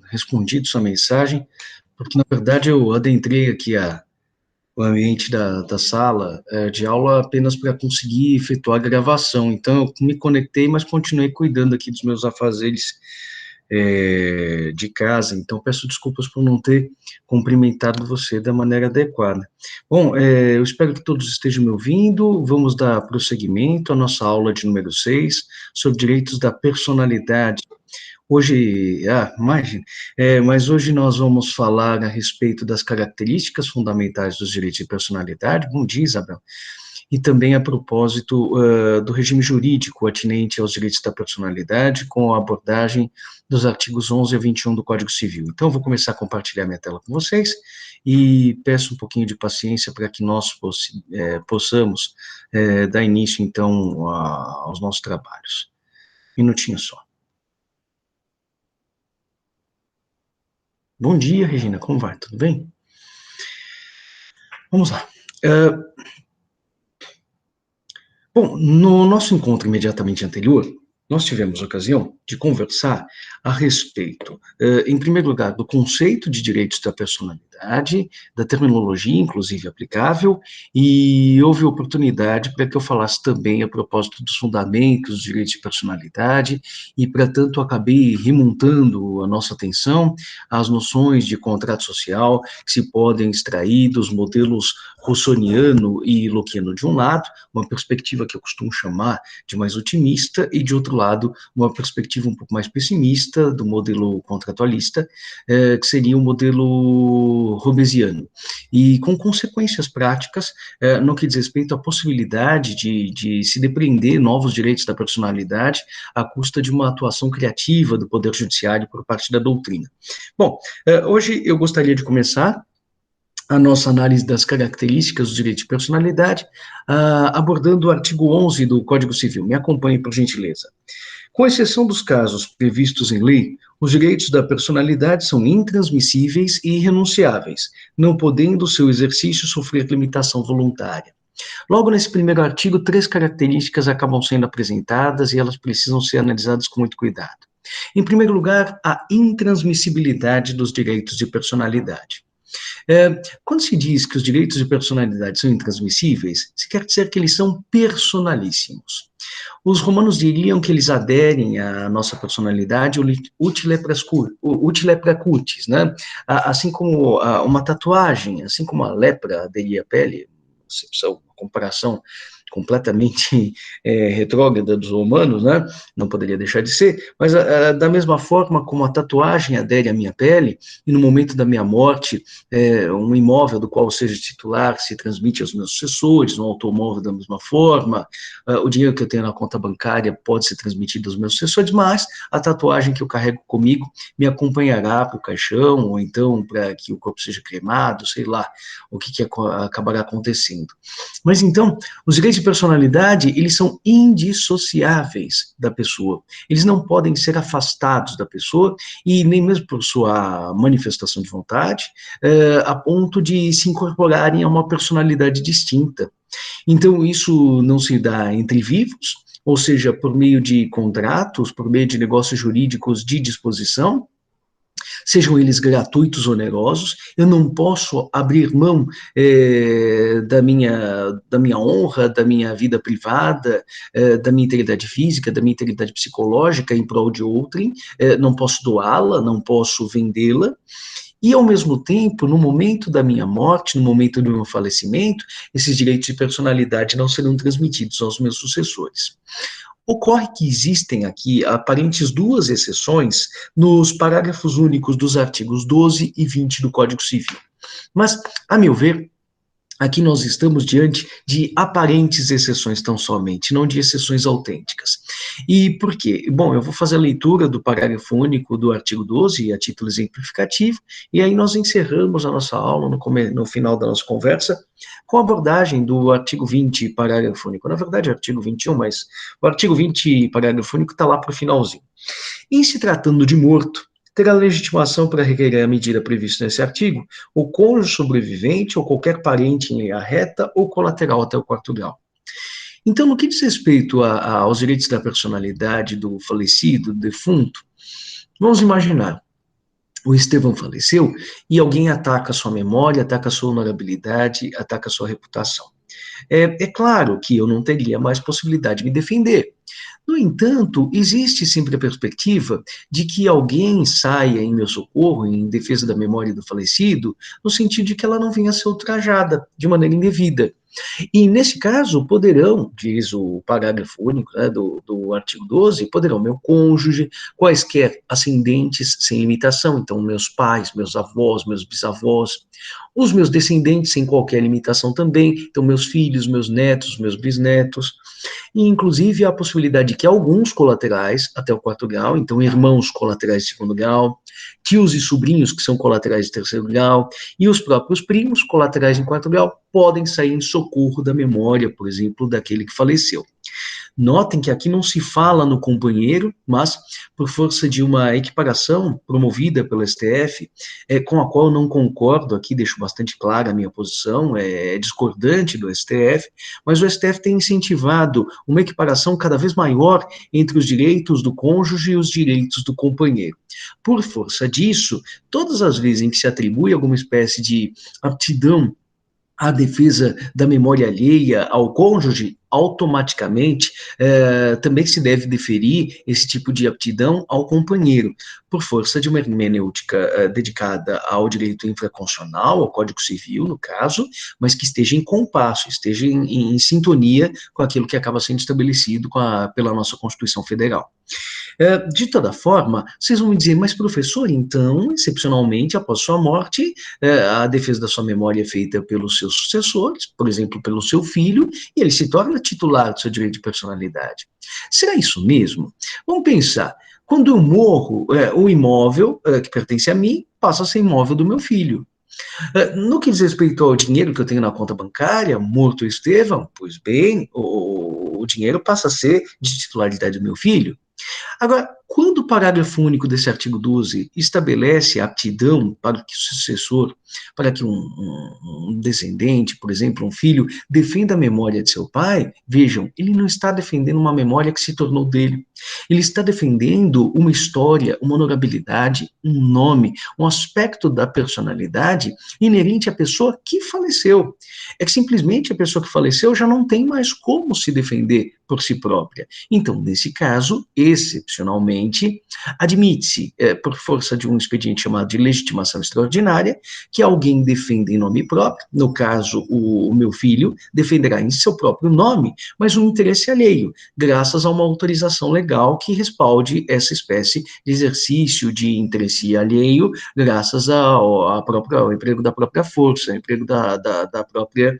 respondido sua mensagem, porque, na verdade, eu adentrei aqui o ambiente da sala de aula apenas para conseguir efetuar a gravação. Então, eu me conectei, mas continuei cuidando aqui dos meus afazeres de casa. Então, peço desculpas por não ter cumprimentado você da maneira adequada. Bom, eu espero que todos estejam me ouvindo. Vamos dar prosseguimento à nossa aula de número 6, sobre direitos da personalidade. Hoje, imagine, mas hoje nós vamos falar a respeito das características fundamentais dos direitos de personalidade. Bom dia, Isabel. E também a propósito do regime jurídico atinente aos direitos da personalidade, com a abordagem dos artigos 11 a 21 do Código Civil. Então, eu vou começar a compartilhar minha tela com vocês e peço um pouquinho de paciência para que nós possamos dar início, então, aos nossos trabalhos. Minutinho só. Bom dia, Regina, como vai? Tudo bem? Vamos lá. Bom, no nosso encontro imediatamente anterior, nós tivemos a ocasião de conversar a respeito, em primeiro lugar, do conceito de direitos da personalidade, da terminologia, inclusive, aplicável, e houve oportunidade para que eu falasse também a propósito dos fundamentos dos direitos de personalidade, e, para tanto, acabei remontando a nossa atenção às noções de contrato social que se podem extrair dos modelos russoniano e lockeano de um lado, uma perspectiva que eu costumo chamar de mais otimista, e, de outro lado, uma perspectiva um pouco mais pessimista, do modelo contratualista, que seria o modelo robesiano, e com consequências práticas no que diz respeito à possibilidade de se depreender novos direitos da personalidade à custa de uma atuação criativa do Poder Judiciário por parte da doutrina. Bom, hoje eu gostaria de começar a nossa análise das características do direito de personalidade, abordando o artigo 11 do Código Civil. Me acompanhe, por gentileza. Com exceção dos casos previstos em lei, os direitos da personalidade são intransmissíveis e irrenunciáveis, não podendo seu exercício sofrer limitação voluntária. Logo nesse primeiro artigo, 3 características acabam sendo apresentadas e elas precisam ser analisadas com muito cuidado. Em primeiro lugar, a intransmissibilidade dos direitos de personalidade. Quando se diz que os direitos de personalidade são intransmissíveis, se quer dizer que eles são personalíssimos. Os romanos diriam que eles aderem à nossa personalidade utile pracutis, né? Assim como uma tatuagem, assim como a lepra aderia à pele, uma comparação completamente retrógrada dos romanos, né? Não poderia deixar de ser, mas da mesma forma como a tatuagem adere à minha pele, e no momento da minha morte, um imóvel do qual eu seja titular se transmite aos meus sucessores, um automóvel da mesma forma, o dinheiro que eu tenho na conta bancária pode ser transmitido aos meus sucessores, mas a tatuagem que eu carrego comigo me acompanhará para o caixão, ou então para que o corpo seja cremado, sei lá, o que acabará acontecendo. Mas então, os direitos de personalidade, eles são indissociáveis da pessoa. Eles não podem ser afastados da pessoa, e nem mesmo por sua manifestação de vontade, a ponto de se incorporarem a uma personalidade distinta. Então, isso não se dá entre vivos, ou seja, por meio de contratos, por meio de negócios jurídicos de disposição, sejam eles gratuitos ou onerosos. Eu não posso abrir mão da minha honra, da minha vida privada, da minha integridade física, da minha integridade psicológica em prol de outrem, não posso doá-la, não posso vendê-la. E, ao mesmo tempo, no momento da minha morte, no momento do meu falecimento, esses direitos de personalidade não serão transmitidos aos meus sucessores. Ocorre que existem aqui aparentes 2 exceções nos parágrafos únicos dos artigos 12 e 20 do Código Civil. Mas, a meu ver, aqui nós estamos diante de aparentes exceções tão somente, não de exceções autênticas. E por quê? Bom, eu vou fazer a leitura do parágrafo único do artigo 12, a título exemplificativo, e aí nós encerramos a nossa aula no final da nossa conversa com a abordagem do artigo 20, parágrafo único. Na verdade, é o artigo 21, mas o artigo 20, parágrafo único, está lá para o finalzinho. Em se tratando de morto, terá legitimação para requerer a medida prevista nesse artigo o cônjuge sobrevivente ou qualquer parente em linha reta ou colateral até o 4º grau. Então, no que diz respeito aos direitos da personalidade do falecido, do defunto, vamos imaginar, o Estevão faleceu e alguém ataca a sua memória, ataca a sua honorabilidade, ataca a sua reputação. É claro que eu não teria mais possibilidade de me defender. No entanto, existe sempre a perspectiva de que alguém saia em meu socorro, em defesa da memória do falecido, no sentido de que ela não venha a ser ultrajada de maneira indevida. E, nesse caso, poderão, diz o parágrafo único, né, do artigo 12, poderão meu cônjuge, quaisquer ascendentes sem limitação, então meus pais, meus avós, meus bisavós, os meus descendentes sem qualquer limitação também, então meus filhos, meus netos, meus bisnetos, e inclusive há a possibilidade de que alguns colaterais, até o quarto grau, então irmãos colaterais de segundo grau, tios e sobrinhos que são colaterais de terceiro grau, e os próprios primos colaterais em quarto grau, podem sair em socorro da memória, por exemplo, daquele que faleceu. Notem que aqui não se fala no companheiro, mas por força de uma equiparação promovida pelo STF, com a qual eu não concordo, aqui deixo bastante clara a minha posição, é discordante do STF, mas o STF tem incentivado uma equiparação cada vez maior entre os direitos do cônjuge e os direitos do companheiro. Por força disso, todas as vezes em que se atribui alguma espécie de aptidão a defesa da memória alheia ao cônjuge, automaticamente também se deve deferir esse tipo de aptidão ao companheiro, por força de uma hermenêutica dedicada ao direito infraconstitucional, ao Código Civil, no caso, mas que esteja em compasso, esteja em sintonia com aquilo que acaba sendo estabelecido pela nossa Constituição Federal. De toda forma, vocês vão me dizer, mas professor, então, excepcionalmente, após sua morte, a defesa da sua memória é feita pelos seus sucessores, por exemplo, pelo seu filho, e ele se torna titular do seu direito de personalidade. Será isso mesmo? Vamos pensar, quando eu morro, o imóvel que pertence a mim passa a ser imóvel do meu filho. No que diz respeito ao dinheiro que eu tenho na conta bancária, morto o Estevão, pois bem, o dinheiro passa a ser de titularidade do meu filho. Agora, quando o parágrafo único desse artigo 12 estabelece a aptidão para que o sucessor, para que um descendente, por exemplo, um filho, defenda a memória de seu pai, vejam, ele não está defendendo uma memória que se tornou dele. Ele está defendendo uma história, uma honorabilidade, um nome, um aspecto da personalidade inerente à pessoa que faleceu. É que simplesmente a pessoa que faleceu já não tem mais como se defender por si própria. Então, nesse caso, excepcionalmente, admite-se, por força de um expediente chamado de legitimação extraordinária, que alguém defenda em nome próprio, no caso, o meu filho, defenderá em seu próprio nome, mas um interesse alheio, graças a uma autorização legal que respalde essa espécie de exercício de interesse alheio, graças ao emprego da própria força, ao emprego da própria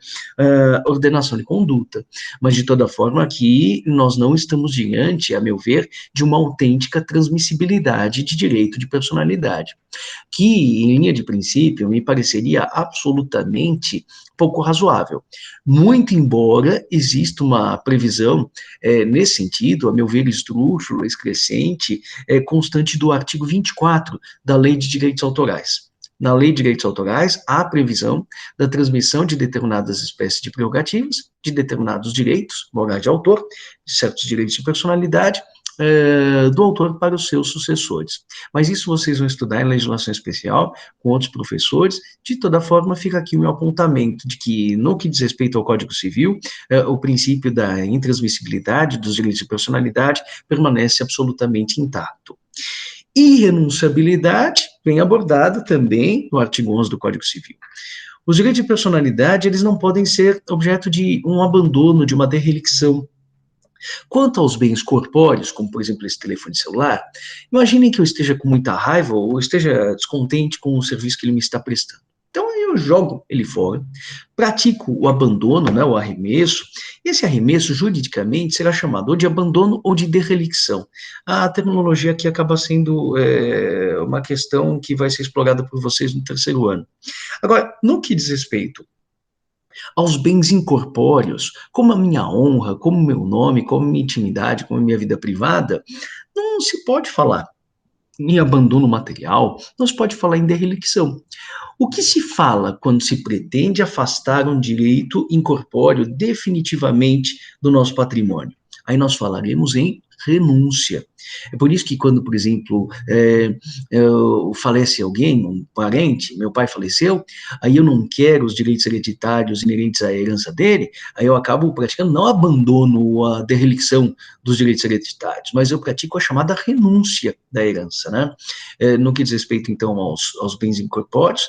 ordenação de conduta. Mas, de toda forma, aqui nós não estamos diante, a meu ver, de uma autêntica transmissibilidade de direito de personalidade, que, em linha de princípio, me pareceria absolutamente pouco razoável. Muito embora exista uma previsão nesse sentido, a meu ver, esdrúxula, excrescente, constante do artigo 24 da Lei de Direitos Autorais. Na Lei de Direitos Autorais, há a previsão da transmissão de determinadas espécies de prerrogativas, de determinados direitos morais de autor, de certos direitos de personalidade, do autor para os seus sucessores. Mas isso vocês vão estudar em legislação especial, com outros professores. De toda forma, fica aqui o meu apontamento de que, no que diz respeito ao Código Civil, o princípio da intransmissibilidade dos direitos de personalidade permanece absolutamente intacto. Irrenunciabilidade vem abordada também no artigo 11 do Código Civil. Os direitos de personalidade, eles não podem ser objeto de um abandono, de uma derrelicção. Quanto aos bens corpóreos, como por exemplo esse telefone celular, imaginem que eu esteja com muita raiva ou esteja descontente com o serviço que ele me está prestando. Então eu jogo ele fora, pratico o abandono, né, o arremesso. Esse arremesso juridicamente será chamado ou de abandono ou de derrelicção. A terminologia aqui acaba sendo uma questão que vai ser explorada por vocês no terceiro ano. Agora, no que diz respeito aos bens incorpóreos, como a minha honra, como o meu nome, como a minha intimidade, como a minha vida privada, não se pode falar em abandono material, não se pode falar em derrelicção. O que se fala quando se pretende afastar um direito incorpóreo definitivamente do nosso patrimônio? Aí nós falaremos em renúncia. É por isso que quando, por exemplo, falece alguém, um parente, meu pai faleceu, aí eu não quero os direitos hereditários inerentes à herança dele, aí eu acabo praticando, não abandono a derrelicção dos direitos hereditários, mas eu pratico a chamada renúncia da herança, né? No que diz respeito, então, aos bens incorpóreos,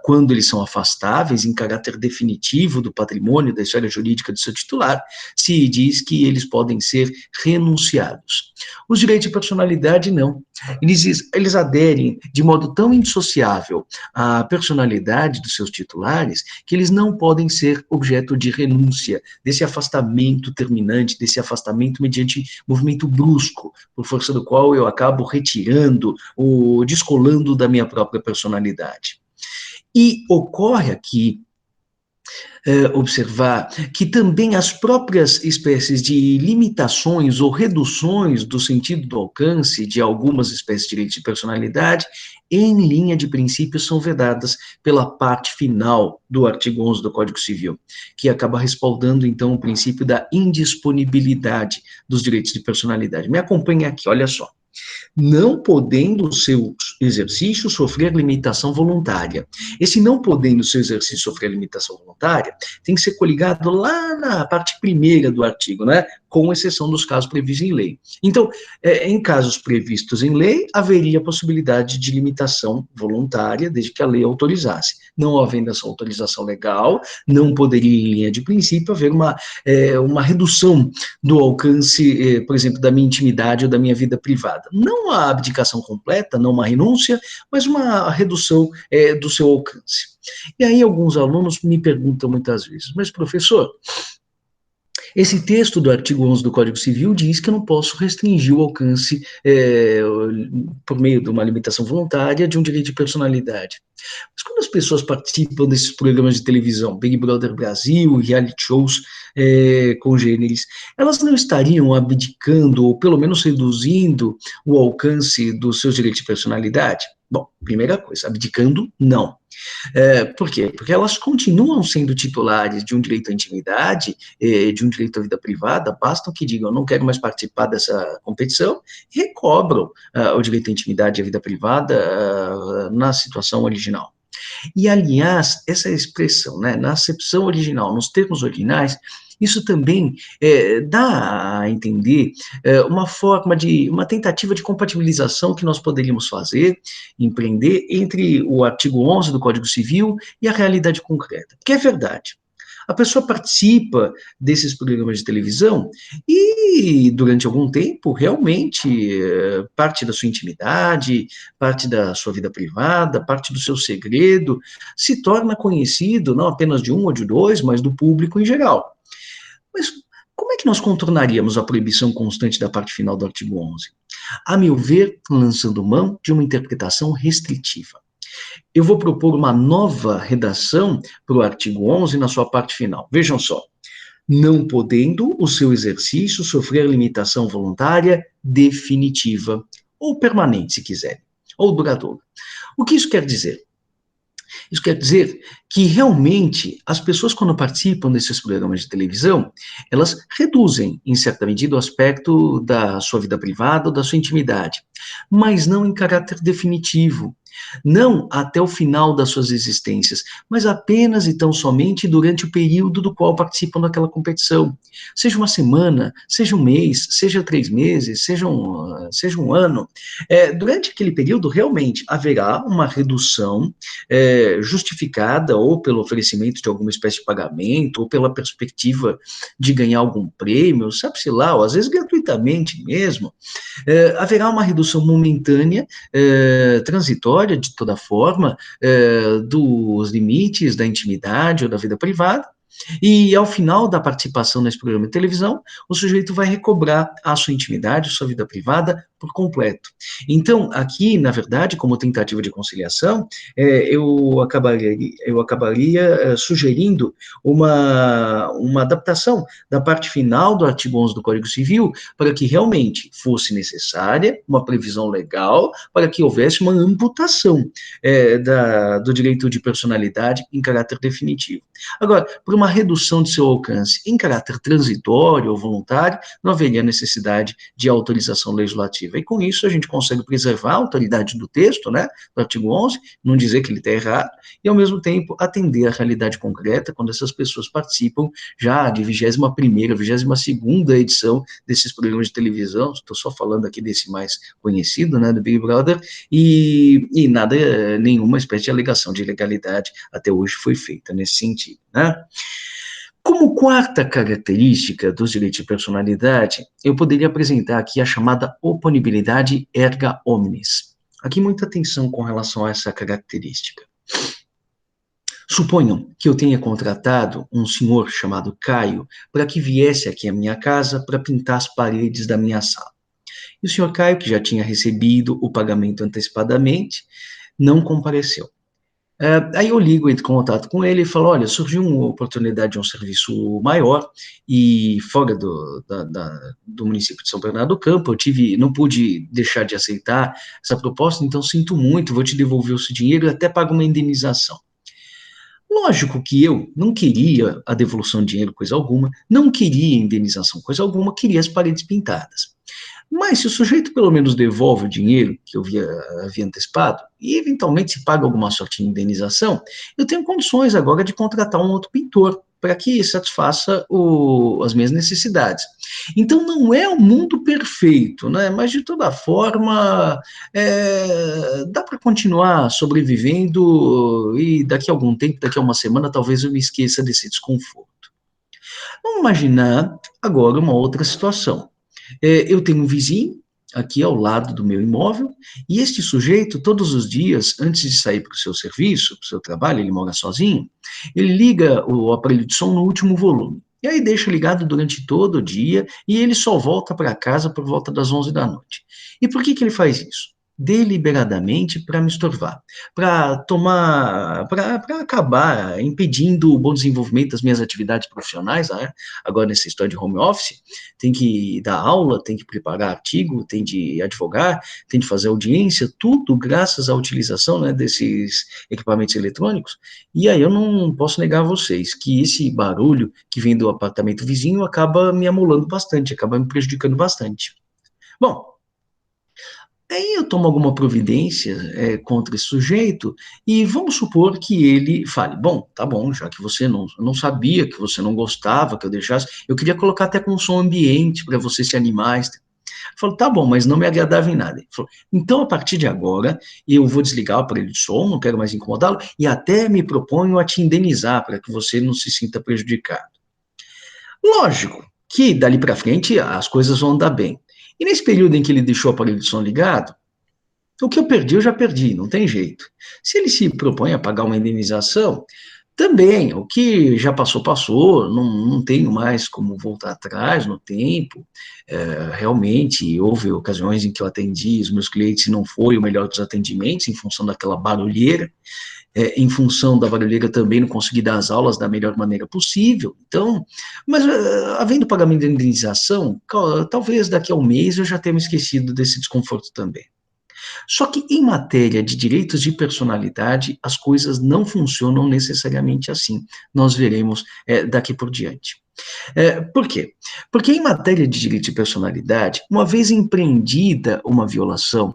quando eles são afastáveis em caráter definitivo do patrimônio, da esfera jurídica do seu titular, se diz que eles podem ser renunciados. Os direitos de personalidade, não. Eles aderem de modo tão indissociável à personalidade dos seus titulares que eles não podem ser objeto de renúncia, desse afastamento terminante, desse afastamento mediante movimento brusco, por força do qual eu acabo retirando ou descolando da minha própria personalidade. E ocorre aqui observar que também as próprias espécies de limitações ou reduções do sentido do alcance de algumas espécies de direitos de personalidade, em linha de princípio, são vedadas pela parte final do artigo 11 do Código Civil, que acaba respaldando, então, o princípio da indisponibilidade dos direitos de personalidade. Me acompanhe aqui, olha só. Não podendo o seu exercício sofrer limitação voluntária. Esse não podendo o seu exercício sofrer limitação voluntária tem que ser coligado lá na parte primeira do artigo, né? Com exceção dos casos previstos em lei. Então, em casos previstos em lei, haveria a possibilidade de limitação voluntária, desde que a lei autorizasse. Não havendo essa autorização legal, não poderia, em linha de princípio, haver uma redução do alcance, por exemplo, da minha intimidade ou da minha vida privada. Não a abdicação completa, não uma renúncia, mas uma redução do seu alcance. E aí alguns alunos me perguntam muitas vezes, mas professor, esse texto do artigo 11 do Código Civil diz que eu não posso restringir o alcance por meio de uma limitação voluntária de um direito de personalidade. Mas quando as pessoas participam desses programas de televisão, Big Brother Brasil, reality shows congêneres, elas não estariam abdicando, ou pelo menos reduzindo o alcance dos seus direitos de personalidade? Bom, primeira coisa, abdicando, não. Por quê? Porque elas continuam sendo titulares de um direito à intimidade, de um direito à vida privada, basta que digam, eu não quero mais participar dessa competição, e recobram o direito à intimidade e à vida privada na situação original. E, aliás, essa expressão, né, na acepção original, nos termos originais, isso também dá a entender uma tentativa de compatibilização que nós poderíamos fazer, empreender, entre o artigo 11 do Código Civil e a realidade concreta. Que é verdade. A pessoa participa desses programas de televisão e, durante algum tempo, realmente, parte da sua intimidade, parte da sua vida privada, parte do seu segredo, se torna conhecido, não apenas de um ou de dois, mas do público em geral. Mas como é que nós contornaríamos a proibição constante da parte final do artigo 11? A meu ver, lançando mão de uma interpretação restritiva. Eu vou propor uma nova redação para o artigo 11 na sua parte final. Vejam só. Não podendo o seu exercício sofrer limitação voluntária definitiva, ou permanente, se quiser, ou duradoura. O que isso quer dizer? Isso quer dizer que, realmente, as pessoas, quando participam desses programas de televisão, elas reduzem, em certa medida, o aspecto da sua vida privada ou da sua intimidade, mas não em caráter definitivo, não até o final das suas existências, mas apenas e tão somente durante o período do qual participam daquela competição. Seja uma semana, seja um mês, seja 3 meses, seja um ano. Durante aquele período, realmente, haverá uma redução justificada ou pelo oferecimento de alguma espécie de pagamento, ou pela perspectiva de ganhar algum prêmio, sabe-se lá, ou às vezes gratuitamente mesmo, haverá uma redução momentânea, transitória, de toda forma, dos limites da intimidade ou da vida privada, e ao final da participação nesse programa de televisão, o sujeito vai recobrar a sua intimidade, a sua vida privada por completo. Então, aqui, na verdade, como tentativa de conciliação, eu acabaria sugerindo uma adaptação da parte final do artigo 11 do Código Civil para que realmente fosse necessária uma previsão legal para que houvesse uma amputação do direito de personalidade em caráter definitivo. Agora, por uma redução de seu alcance em caráter transitório ou voluntário, não haveria necessidade de autorização legislativa. E com isso a gente consegue preservar a autoridade do texto, né, do artigo 11, não dizer que ele está errado, e ao mesmo tempo atender à realidade concreta quando essas pessoas participam já de 21ª, 22ª edição desses programas de televisão, estou só falando aqui desse mais conhecido, né, do Big Brother, e nada, nenhuma espécie de alegação de ilegalidade até hoje foi feita nesse sentido, né. Como quarta característica dos direitos de personalidade, eu poderia apresentar aqui a chamada oponibilidade erga omnes. Aqui muita atenção com relação a essa característica. Suponham que eu tenha contratado um senhor chamado Caio para que viesse aqui à minha casa para pintar as paredes da minha sala. E o senhor Caio, que já tinha recebido o pagamento antecipadamente, não compareceu. Aí eu ligo, entro em contato com ele e falo, olha, surgiu uma oportunidade de um serviço maior e fora do município de São Bernardo do Campo, não pude deixar de aceitar essa proposta, então sinto muito, vou te devolver o seu dinheiro e até pago uma indenização. Lógico que eu não queria a devolução de dinheiro, coisa alguma, não queria indenização, coisa alguma, queria as paredes pintadas. Mas se o sujeito pelo menos devolve o dinheiro que eu havia antecipado, e eventualmente se paga alguma sorte de indenização, eu tenho condições agora de contratar um outro pintor para que satisfaça as minhas necessidades. Então não é o mundo perfeito, né? Mas de toda forma dá para continuar sobrevivendo e daqui a algum tempo, daqui a uma semana, talvez eu me esqueça desse desconforto. Vamos imaginar agora uma outra situação. Eu tenho um vizinho aqui ao lado do meu imóvel, e este sujeito, todos os dias, antes de sair para o seu serviço, para o seu trabalho, ele mora sozinho, ele liga o aparelho de som no último volume, e aí deixa ligado durante todo o dia, e ele só volta para casa por volta das 11 da noite. E por que ele faz isso? Deliberadamente para me estorvar, para acabar impedindo o bom desenvolvimento das minhas atividades profissionais, né? Agora nessa história de home office, tem que dar aula, tem que preparar artigo, tem de advogar, tem de fazer audiência, tudo graças à utilização, né, desses equipamentos eletrônicos. E aí eu não posso negar a vocês que esse barulho que vem do apartamento vizinho acaba me amolando bastante, acaba me prejudicando bastante. Bom, aí eu tomo alguma providência contra esse sujeito e vamos supor que ele fale, bom, tá bom, já que você não sabia, que você não gostava, que eu deixasse, eu queria colocar até com som ambiente para você se animar. Eu falo, tá bom, mas não me agradava em nada. Ele falou, então a partir de agora eu vou desligar o aparelho de som, não quero mais incomodá-lo e até me proponho a te indenizar para que você não se sinta prejudicado. Lógico que dali para frente as coisas vão andar bem. E nesse período em que ele deixou o aparelho de som ligado, o que eu perdi, eu já perdi, não tem jeito. Se ele se propõe a pagar uma indenização, também, o que já passou, passou, não tenho mais como voltar atrás no tempo. Realmente, houve ocasiões em que eu atendi os meus clientes e não foi o melhor dos atendimentos, em função daquela barulheira. Em função da barulheira também não consegui dar as aulas da melhor maneira possível. Então, mas havendo pagamento de indenização, talvez daqui a um mês eu já tenha me esquecido desse desconforto também. Só que em matéria de direitos de personalidade, as coisas não funcionam necessariamente assim. Nós veremos daqui por diante. Por quê? Porque em matéria de direito de personalidade, uma vez empreendida uma violação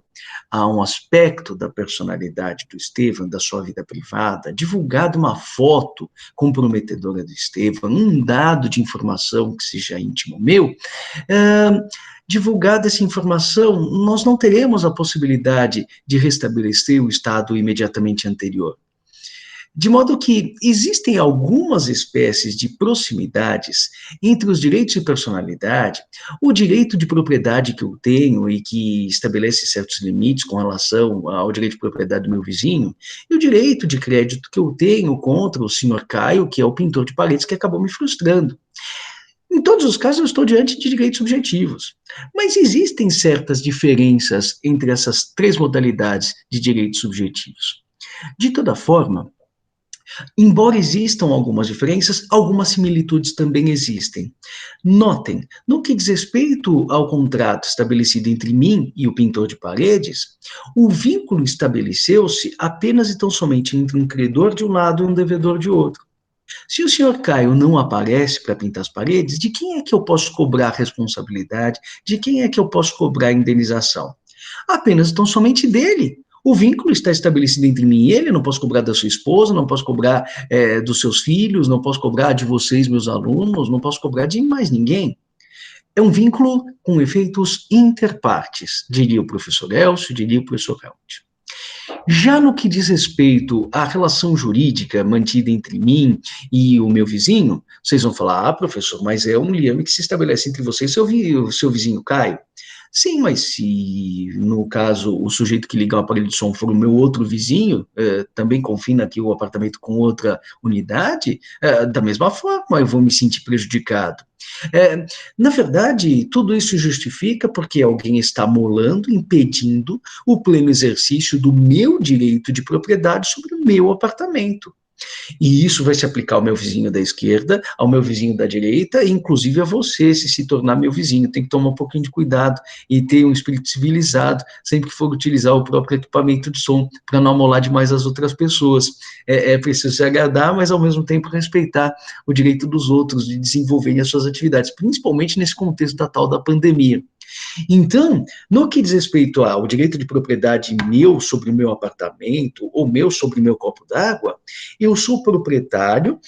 a um aspecto da personalidade do Estevam, da sua vida privada, divulgada uma foto comprometedora do Estevam, um dado de informação que seja íntimo meu, divulgada essa informação, nós não teremos a possibilidade de restabelecer o estado imediatamente anterior. De modo que existem algumas espécies de proximidades entre os direitos de personalidade, o direito de propriedade que eu tenho e que estabelece certos limites com relação ao direito de propriedade do meu vizinho, e o direito de crédito que eu tenho contra o senhor Caio, que é o pintor de paredes que acabou me frustrando. Em todos os casos, eu estou diante de direitos subjetivos. Mas existem certas diferenças entre essas três modalidades de direitos subjetivos. De toda forma, embora existam algumas diferenças, algumas similitudes também existem. Notem, no que diz respeito ao contrato estabelecido entre mim e o pintor de paredes, o vínculo estabeleceu-se apenas e tão somente entre um credor de um lado e um devedor de outro. Se o senhor Caio não aparece para pintar as paredes, de quem é que eu posso cobrar a responsabilidade? De quem é que eu posso cobrar a indenização? Apenas tão somente dele. O vínculo está estabelecido entre mim e ele, eu não posso cobrar da sua esposa, não posso cobrar dos seus filhos, não posso cobrar de vocês, meus alunos, não posso cobrar de mais ninguém. É um vínculo com efeitos interpartes, diria o professor Elcio, diria o professor Helmut. Já no que diz respeito à relação jurídica mantida entre mim e o meu vizinho, vocês vão falar, ah, professor, mas é um liame que se estabelece entre você e o seu vizinho Caio. Sim, mas se, no caso, o sujeito que ligar o aparelho de som for o meu outro vizinho, também confina aqui o apartamento com outra unidade, da mesma forma eu vou me sentir prejudicado. É, na verdade, tudo isso justifica porque alguém está molando, impedindo o pleno exercício do meu direito de propriedade sobre o meu apartamento. E isso vai se aplicar ao meu vizinho da esquerda, ao meu vizinho da direita, e inclusive a você, se tornar meu vizinho. Tem que tomar um pouquinho de cuidado e ter um espírito civilizado sempre que for utilizar o próprio equipamento de som, para não amolar demais as outras pessoas. É preciso se agradar, mas ao mesmo tempo respeitar o direito dos outros de desenvolverem as suas atividades, principalmente nesse contexto da tal da pandemia. Então, no que diz respeito ao direito de propriedade meu sobre o meu apartamento, ou meu sobre o meu copo d'água, eu sou proprietário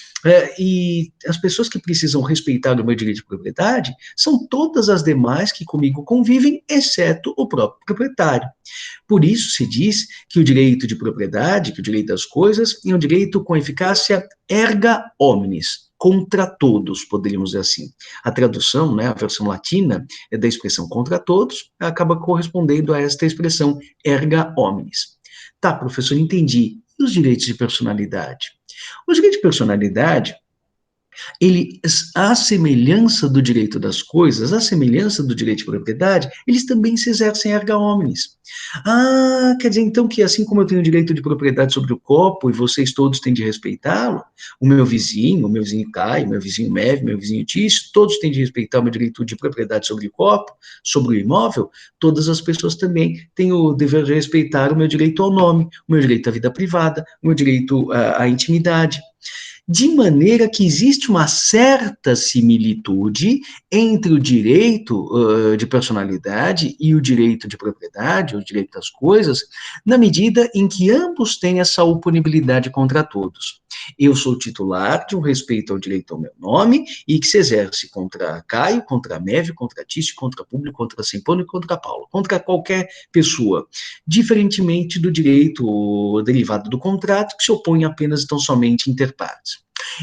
e as pessoas que precisam respeitar o meu direito de propriedade são todas as demais que comigo convivem, exceto o próprio proprietário. Por isso se diz que o direito de propriedade, que o direito das coisas, é um direito com eficácia erga omnes, contra todos, poderíamos dizer assim. A tradução, né, a versão latina da expressão contra todos, acaba correspondendo a esta expressão erga omnes. Tá, professor, entendi. E os direitos de personalidade? Os direitos de personalidade ele, à semelhança do direito das coisas, à semelhança do direito de propriedade, eles também se exercem erga omnes. Ah, quer dizer então que assim como eu tenho o direito de propriedade sobre o copo e vocês todos têm de respeitá-lo, o meu vizinho Caio, meu vizinho Meve, meu vizinho Tício, todos têm de respeitar o meu direito de propriedade sobre o copo, sobre o imóvel, todas as pessoas também têm o dever de respeitar o meu direito ao nome, o meu direito à vida privada, o meu direito à intimidade, de maneira que existe uma certa similitude entre o direito de personalidade e o direito de propriedade, o direito das coisas, na medida em que ambos têm essa oponibilidade contra todos. Eu sou titular de um respeito ao direito ao meu nome e que se exerce contra Caio, contra Mévio, contra Tício, contra Público, contra Sempônio e contra Paulo, contra qualquer pessoa, diferentemente do direito derivado do contrato, que se opõe apenas e tão somente interpartes.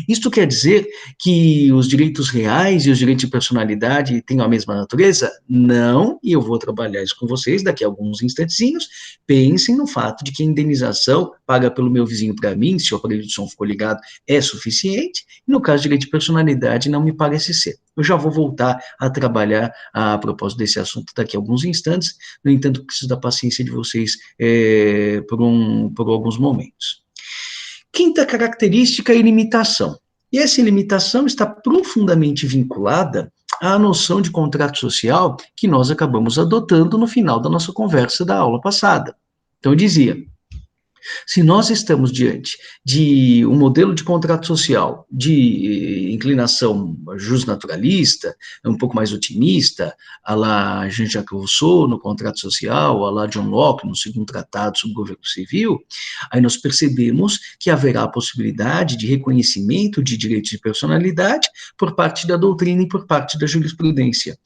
Isto quer dizer que os direitos reais e os direitos de personalidade têm a mesma natureza? Não, e eu vou trabalhar isso com vocês daqui a alguns instantezinhos. Pensem no fato de que a indenização paga pelo meu vizinho para mim, se o aparelho de som ficou ligado, é suficiente, e no caso de direito de personalidade não me parece ser. Eu já vou voltar a trabalhar a propósito desse assunto daqui a alguns instantes, no entanto, preciso da paciência de vocês por alguns momentos. Quinta característica é limitação. E essa limitação está profundamente vinculada à noção de contrato social que nós acabamos adotando no final da nossa conversa da aula passada. Então, eu dizia, se nós estamos diante de um modelo de contrato social de inclinação justnaturalista, um pouco mais otimista, a la Jean-Jacques Rousseau no contrato social, a la John Locke no segundo tratado sobre o governo civil, aí nós percebemos que haverá a possibilidade de reconhecimento de direitos de personalidade por parte da doutrina e por parte da jurisprudência.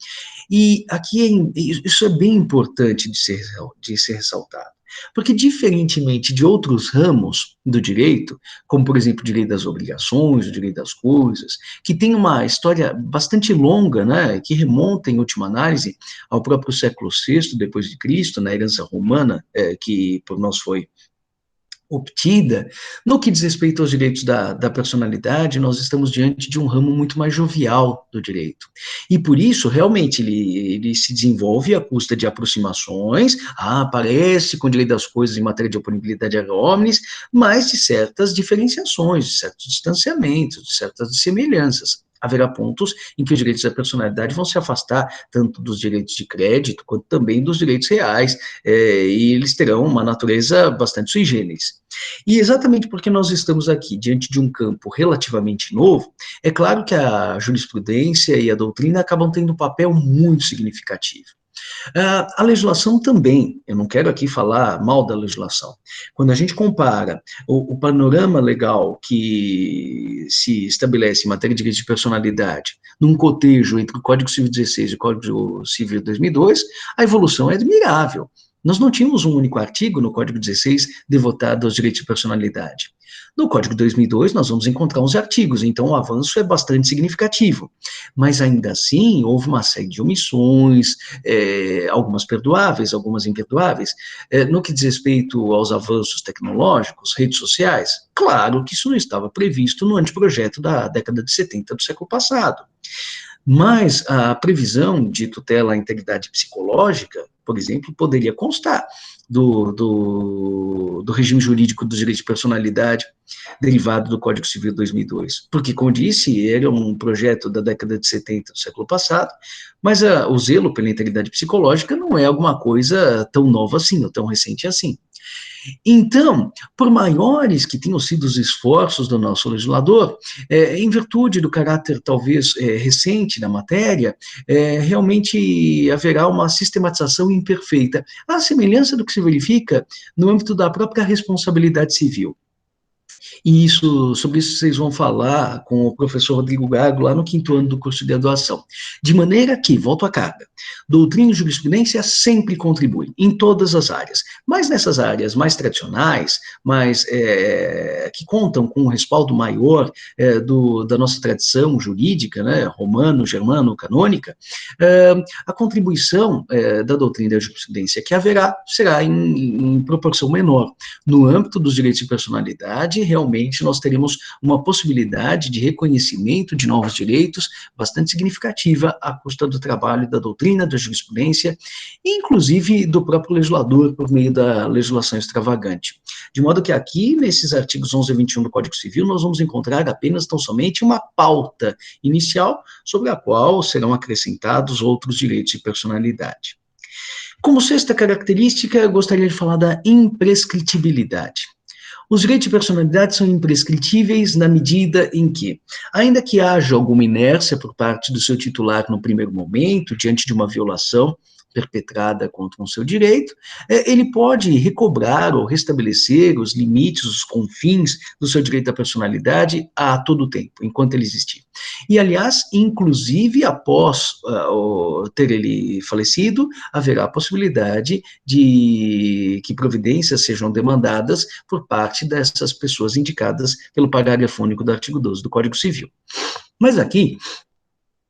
E aqui isso é bem importante de ser ressaltado. Porque, diferentemente de outros ramos do direito, como, por exemplo, o direito das obrigações, o direito das coisas, que tem uma história bastante longa, né, que remonta, em última análise, ao próprio século VI depois de Cristo, na herança romana, que por nós foi obtida. No que diz respeito aos direitos da personalidade, nós estamos diante de um ramo muito mais jovial do direito. E por isso, realmente, ele se desenvolve à custa de aproximações, aparece com o direito das coisas em matéria de oponibilidade erga omnes, mas de certas diferenciações, de certos distanciamentos, de certas semelhanças. Haverá pontos em que os direitos da personalidade vão se afastar tanto dos direitos de crédito quanto também dos direitos reais, e eles terão uma natureza bastante sui generis. E exatamente porque nós estamos aqui diante de um campo relativamente novo, é claro que a jurisprudência e a doutrina acabam tendo um papel muito significativo. A legislação também, eu não quero aqui falar mal da legislação. Quando a gente compara o panorama legal que se estabelece em matéria de direito de personalidade, num cotejo entre o Código Civil 16 e o Código Civil 2002, a evolução é admirável. Nós não tínhamos um único artigo no Código 16 devotado aos direitos de personalidade. No Código 2002, nós vamos encontrar 11 artigos, então o avanço é bastante significativo. Mas ainda assim, houve uma série de omissões, algumas perdoáveis, algumas imperdoáveis. No que diz respeito aos avanços tecnológicos, redes sociais, claro que isso não estava previsto no anteprojeto da década de 70 do século passado. Mas a previsão de tutela à integridade psicológica, por exemplo, poderia constar do regime jurídico dos direitos de personalidade derivado do Código Civil 2002. Porque, como disse, era um projeto da década de 70 do século passado, mas o zelo pela integridade psicológica não é alguma coisa tão nova assim, ou tão recente assim. Então, por maiores que tenham sido os esforços do nosso legislador, em virtude do caráter talvez recente da matéria, realmente haverá uma sistematização imperfeita, à semelhança do que se verifica no âmbito da própria responsabilidade civil. E sobre isso vocês vão falar com o professor Rodrigo Gago lá no 5º ano do curso de graduação. De maneira que, volto à carga, doutrina e jurisprudência sempre contribuem, em todas as áreas, mas nessas áreas mais tradicionais, que contam com um respaldo maior da nossa tradição jurídica, né, romano, germano, canônica, a contribuição da doutrina e da jurisprudência que haverá será em proporção menor. No âmbito dos direitos de personalidade, realmente nós teremos uma possibilidade de reconhecimento de novos direitos bastante significativa à custa do trabalho da doutrina, da jurisprudência, e inclusive do próprio legislador por meio da legislação extravagante. De modo que aqui, nesses artigos 11 e 21 do Código Civil, nós vamos encontrar apenas tão somente uma pauta inicial sobre a qual serão acrescentados outros direitos de personalidade. Como sexta característica, eu gostaria de falar da imprescritibilidade. Os direitos de personalidade são imprescritíveis na medida em que, ainda que haja alguma inércia por parte do seu titular no primeiro momento, diante de uma violação perpetrada contra o seu direito, ele pode recobrar ou restabelecer os limites, os confins do seu direito à personalidade a todo tempo, enquanto ele existir. E, aliás, inclusive após ter ele falecido, haverá a possibilidade de que providências sejam demandadas por parte dessas pessoas indicadas pelo parágrafo único do artigo 12 do Código Civil. Mas aqui,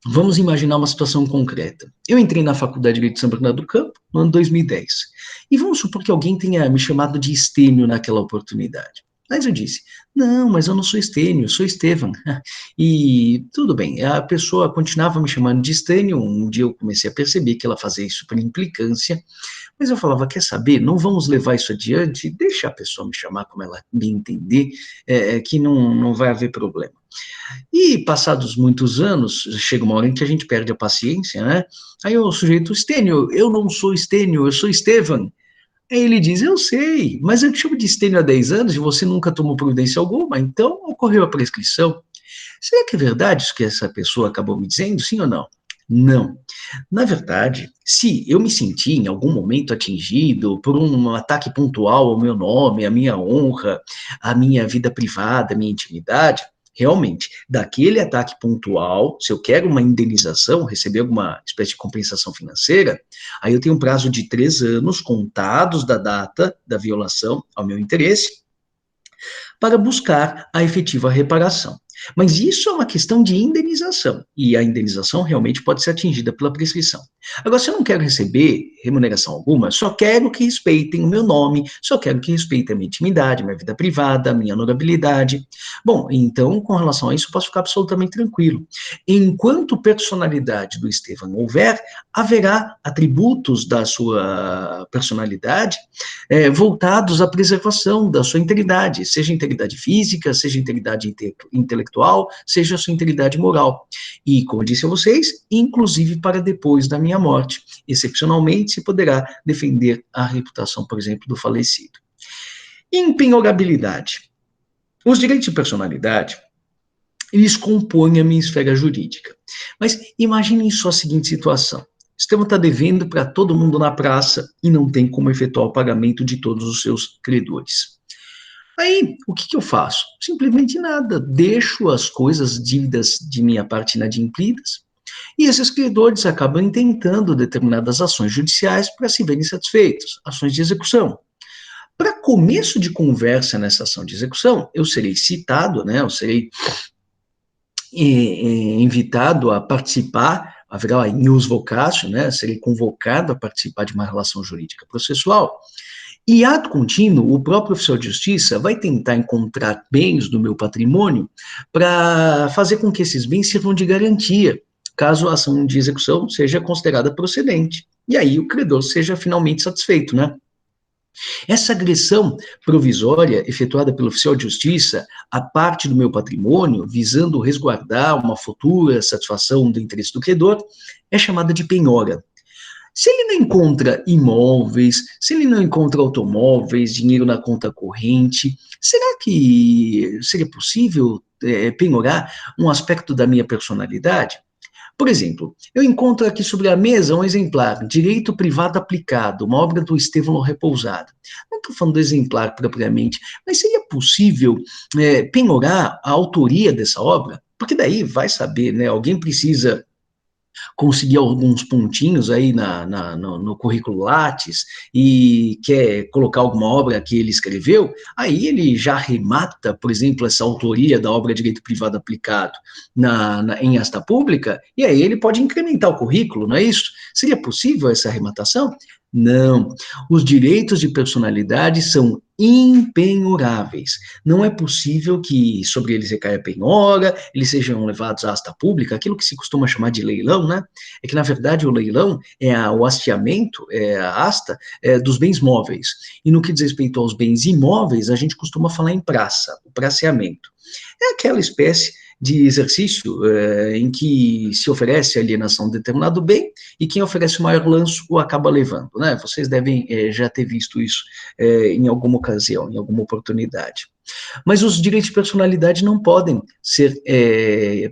vamos imaginar uma situação concreta. Eu entrei na Faculdade de Direito de São Bernardo do Campo no ano 2010. E vamos supor que alguém tenha me chamado de Estênio naquela oportunidade. Mas eu disse, não, mas eu não sou Estênio, eu sou Estevam. E tudo bem, a pessoa continuava me chamando de Estênio, um dia eu comecei a perceber que ela fazia isso por implicância, mas eu falava, quer saber, não vamos levar isso adiante, deixa a pessoa me chamar como ela me entender, que não vai haver problema. E passados muitos anos, chega uma hora em que a gente perde a paciência, né? Aí o sujeito, Estênio, eu não sou Estênio, eu sou Estevam. Aí ele diz, eu sei, mas eu te chamo de Estênio há 10 anos e você nunca tomou providência alguma, então ocorreu a prescrição. Será que é verdade isso que essa pessoa acabou me dizendo, sim ou não? Não. Na verdade, se eu me senti em algum momento atingido por um ataque pontual ao meu nome, à minha honra, à minha vida privada, à minha intimidade, realmente, daquele ataque pontual, se eu quero uma indenização, receber alguma espécie de compensação financeira, aí eu tenho um prazo de 3 anos contados da data da violação ao meu interesse para buscar a efetiva reparação. Mas isso é uma questão de indenização, e a indenização realmente pode ser atingida pela prescrição. Agora, se eu não quero receber remuneração alguma, só quero que respeitem o meu nome, só quero que respeitem a minha intimidade, minha vida privada, a minha honorabilidade. Bom, então, com relação a isso, eu posso ficar absolutamente tranquilo. Enquanto personalidade do Estevão houver, haverá atributos da sua personalidade voltados à preservação da sua integridade, seja integridade física, seja integridade intelectual, seja a sua integridade moral. E, como eu disse a vocês, inclusive para depois da minha morte. Excepcionalmente, se poderá defender a reputação, por exemplo, do falecido. Impenhorabilidade. Os direitos de personalidade, eles compõem a minha esfera jurídica. Mas imaginem só a seguinte situação. Estevão está devendo para todo mundo na praça e não tem como efetuar o pagamento de todos os seus credores. Aí, o que eu faço? Simplesmente nada. Deixo as coisas, dívidas de minha parte inadimplidas, e esses credores acabam intentando determinadas ações judiciais para se verem satisfeitos, ações de execução. Para começo de conversa nessa ação de execução, eu serei citado, né, eu serei invitado a participar, haverá ius vocatio, né, serei convocado a participar de uma relação jurídica processual, e, ato contínuo, o próprio oficial de justiça vai tentar encontrar bens do meu patrimônio para fazer com que esses bens sirvam de garantia, caso a ação de execução seja considerada procedente. E aí o credor seja finalmente satisfeito, né? Essa agressão provisória efetuada pelo oficial de justiça à parte do meu patrimônio, visando resguardar uma futura satisfação do interesse do credor, é chamada de penhora. Se ele não encontra imóveis, se ele não encontra automóveis, dinheiro na conta corrente, será que seria possível penhorar um aspecto da minha personalidade? Por exemplo, eu encontro aqui sobre a mesa um exemplar, Direito Privado Aplicado, uma obra do Estevão Repousado. Não estou falando do exemplar propriamente, mas seria possível penhorar a autoria dessa obra? Porque daí vai saber, né? Alguém precisa conseguir alguns pontinhos aí no currículo Lattes e quer colocar alguma obra que ele escreveu, aí ele já remata, por exemplo, essa autoria da obra Direito Privado Aplicado em asta pública, e aí ele pode incrementar o currículo, não é isso? Seria possível essa arrematação? Não. Os direitos de personalidade são impenhoráveis. Não é possível que sobre eles recaia penhora, eles sejam levados à asta pública, aquilo que se costuma chamar de leilão, né? É que, na verdade, o leilão é o hasteamento, é a asta dos bens móveis. E no que diz respeito aos bens imóveis, a gente costuma falar em praça, o praceamento. É aquela espécie de exercício em que se oferece alienação de determinado bem e quem oferece o maior lanço o acaba levando, né? Vocês devem já ter visto isso em alguma ocasião, em alguma oportunidade. Mas os direitos de personalidade não podem ser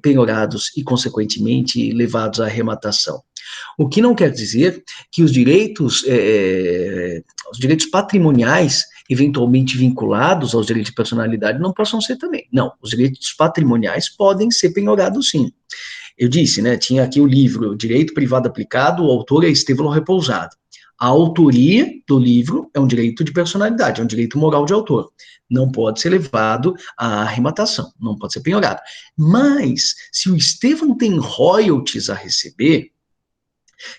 penhorados e, consequentemente, levados à arrematação. O que não quer dizer que os direitos patrimoniais, eventualmente vinculados aos direitos de personalidade, não possam ser também. Não, os direitos patrimoniais podem ser penhorados, sim. Eu disse, né, tinha aqui o livro Direito Privado Aplicado, o autor é Estevão Repousado. A autoria do livro é um direito de personalidade, é um direito moral de autor. Não pode ser levado à arrematação, não pode ser penhorado. Mas, se o Estevão tem royalties a receber,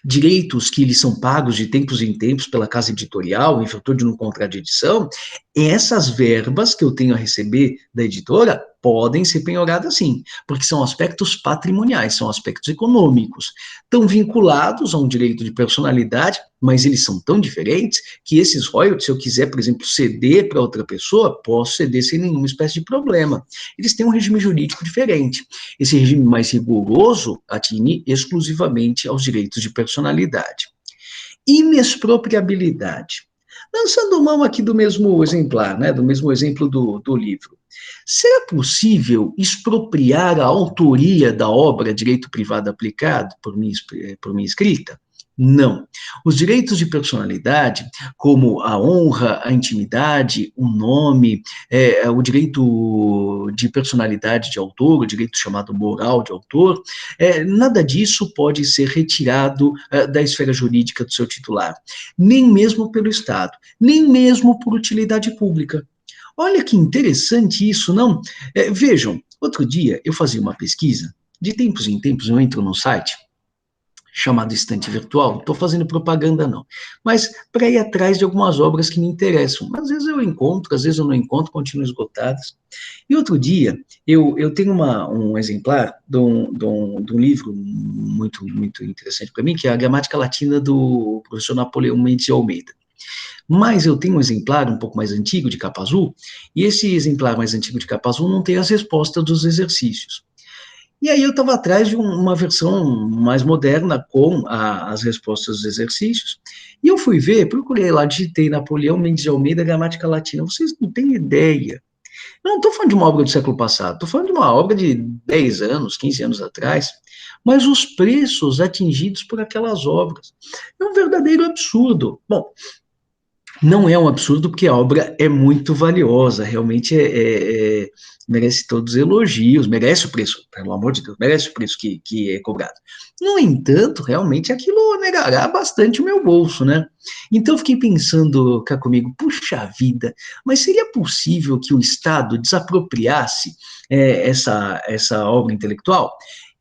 direitos que lhes são pagos de tempos em tempos pela casa editorial, em virtude de um contrato de edição, essas verbas que eu tenho a receber da editora podem ser penhoradas sim, porque são aspectos patrimoniais, são aspectos econômicos, estão vinculados a um direito de personalidade, mas eles são tão diferentes que esses royalties, se eu quiser, por exemplo, ceder para outra pessoa, posso ceder sem nenhuma espécie de problema. Eles têm um regime jurídico diferente. Esse regime mais rigoroso atine exclusivamente aos direitos de personalidade. Inexpropriabilidade. Lançando mão aqui do mesmo exemplar, né, do mesmo exemplo do livro. Será possível expropriar a autoria da obra Direito Privado Aplicado por minha escrita? Não. Os direitos de personalidade, como a honra, a intimidade, o nome, o direito de personalidade de autor, o direito chamado moral de autor, nada disso pode ser retirado da esfera jurídica do seu titular, nem mesmo pelo Estado, nem mesmo por utilidade pública. Olha que interessante isso, não? Vejam, outro dia eu fazia uma pesquisa, de tempos em tempos eu entro num site chamado Estante Virtual, não estou fazendo propaganda não, mas para ir atrás de algumas obras que me interessam. Às vezes eu encontro, às vezes eu não encontro, continuam esgotadas. E outro dia, eu tenho um exemplar de um livro muito interessante para mim, que é a Gramática Latina do professor Napoleão Mendes de Almeida. Mas eu tenho um exemplar um pouco mais antigo, de capa azul, e esse exemplar mais antigo de capa azul não tem as respostas dos exercícios. E aí eu estava atrás de uma versão mais moderna com as respostas dos exercícios. E eu fui ver, procurei lá, digitei Napoleão Mendes de Almeida, Gramática Latina. Vocês não têm ideia. Eu não estou falando de uma obra do século passado, estou falando de uma obra de 10 anos, 15 anos atrás. Mas os preços atingidos por aquelas obras. É um verdadeiro absurdo. Bom, não é um absurdo, porque a obra é muito valiosa, realmente merece todos os elogios, merece o preço, pelo amor de Deus, merece o preço que é cobrado. No entanto, realmente aquilo negará bastante o meu bolso, né? Então eu fiquei pensando cá comigo, puxa vida, mas seria possível que o Estado desapropriasse essa obra intelectual?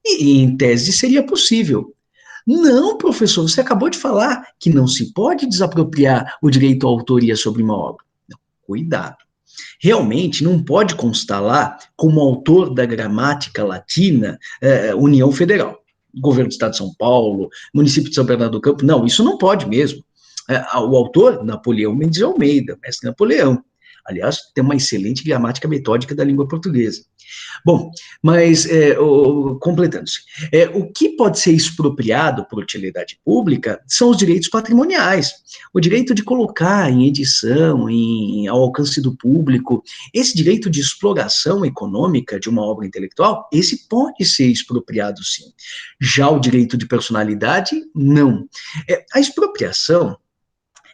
E, em tese, seria possível. Não, professor, você acabou de falar que não se pode desapropriar o direito à autoria sobre uma obra. Não, cuidado. Realmente não pode constar lá como autor da gramática latina União Federal, governo do Estado de São Paulo, município de São Bernardo do Campo. Não, isso não pode mesmo. O autor, Napoleão Mendes de Almeida, mestre Napoleão. Aliás, tem uma excelente gramática metódica da língua portuguesa. Bom, mas completando-se, o que pode ser expropriado por utilidade pública são os direitos patrimoniais, o direito de colocar em edição, ao alcance do público, esse direito de exploração econômica de uma obra intelectual, esse pode ser expropriado sim. Já o direito de personalidade, não. A expropriação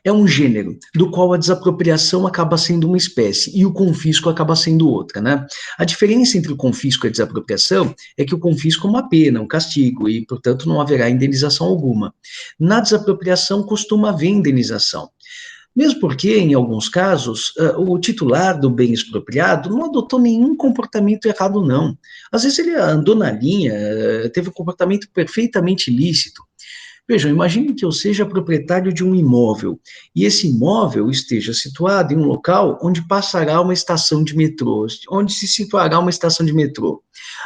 é um gênero do qual a desapropriação acaba sendo uma espécie e o confisco acaba sendo outra, né? A diferença entre o confisco e a desapropriação é que o confisco é uma pena, um castigo, e, portanto, não haverá indenização alguma. Na desapropriação costuma haver indenização. Mesmo porque, em alguns casos, o titular do bem expropriado não adotou nenhum comportamento errado, não. Às vezes ele andou na linha, teve um comportamento perfeitamente ilícito. Vejam, imagine que eu seja proprietário de um imóvel e esse imóvel esteja situado em um local onde passará uma estação de metrô, onde se situará uma estação de metrô.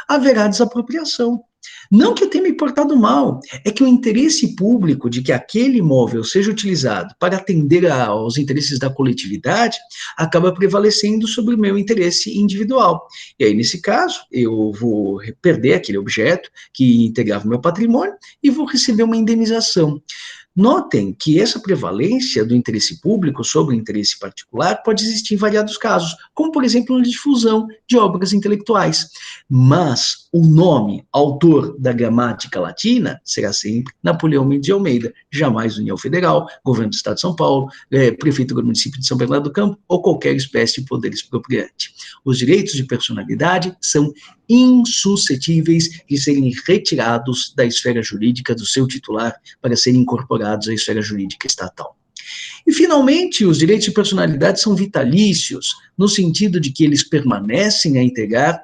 Haverá desapropriação. Não que eu tenha me portado mal, é que o interesse público de que aquele imóvel seja utilizado para atender aos interesses da coletividade acaba prevalecendo sobre o meu interesse individual. E aí, nesse caso, eu vou perder aquele objeto que integrava o meu patrimônio e vou receber uma indenização. Notem que essa prevalência do interesse público sobre o interesse particular pode existir em variados casos, como, por exemplo, na difusão de obras intelectuais. Mas o nome, autor da gramática latina, será sempre Napoleão Mendes de Almeida, jamais União Federal, governo do Estado de São Paulo, prefeitura do município de São Bernardo do Campo ou qualquer espécie de poder expropriante. Os direitos de personalidade são insuscetíveis de serem retirados da esfera jurídica do seu titular para serem incorporados à esfera jurídica estatal. E, finalmente, os direitos de personalidade são vitalícios, no sentido de que eles permanecem a integrar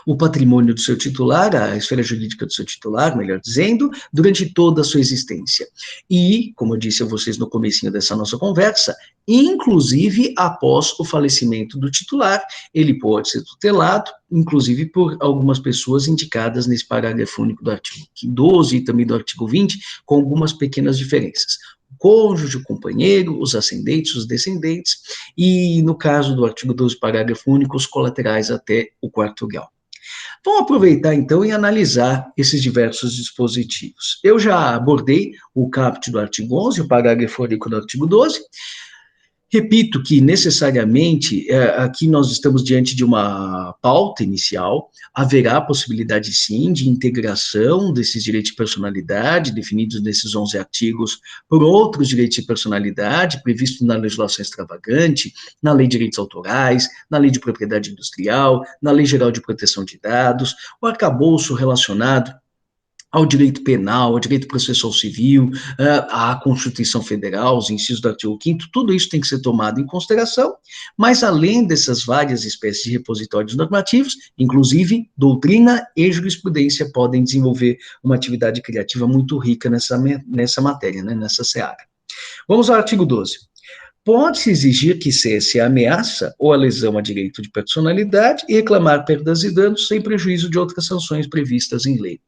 o patrimônio do seu titular, a esfera jurídica do seu titular, melhor dizendo, durante toda a sua existência. E, como eu disse a vocês no comecinho dessa nossa conversa, inclusive após o falecimento do titular, ele pode ser tutelado, inclusive por algumas pessoas indicadas nesse parágrafo único do artigo 12 e também do artigo 20, com algumas pequenas diferenças. O cônjuge, o companheiro, os ascendentes, os descendentes, e, no caso do artigo 12, parágrafo único, os colaterais até o quarto grau. Vamos aproveitar, então, e analisar esses diversos dispositivos. Eu já abordei o caput do artigo 11, o parágrafo único do artigo 12. Repito que, necessariamente, aqui nós estamos diante de uma pauta inicial, haverá possibilidade, sim, de integração desses direitos de personalidade, definidos nesses 11 artigos, por outros direitos de personalidade, previstos na legislação extravagante, na Lei de Direitos Autorais, na Lei de Propriedade Industrial, na Lei Geral de Proteção de Dados, o arcabouço relacionado ao direito penal, ao direito processual civil, à Constituição Federal, os incisos do artigo 5º, tudo isso tem que ser tomado em consideração, mas além dessas várias espécies de repositórios normativos, inclusive doutrina e jurisprudência podem desenvolver uma atividade criativa muito rica nessa matéria, né, nessa seara. Vamos ao artigo 12. Pode-se exigir que cesse a ameaça ou a lesão a direito de personalidade e reclamar perdas e danos sem prejuízo de outras sanções previstas em lei.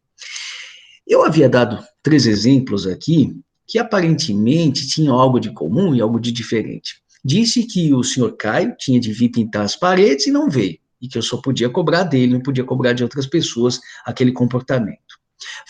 Eu havia dado 3 exemplos aqui que aparentemente tinham algo de comum e algo de diferente. Disse que o senhor Caio tinha de vir pintar as paredes e não veio, e que eu só podia cobrar dele, não podia cobrar de outras pessoas aquele comportamento.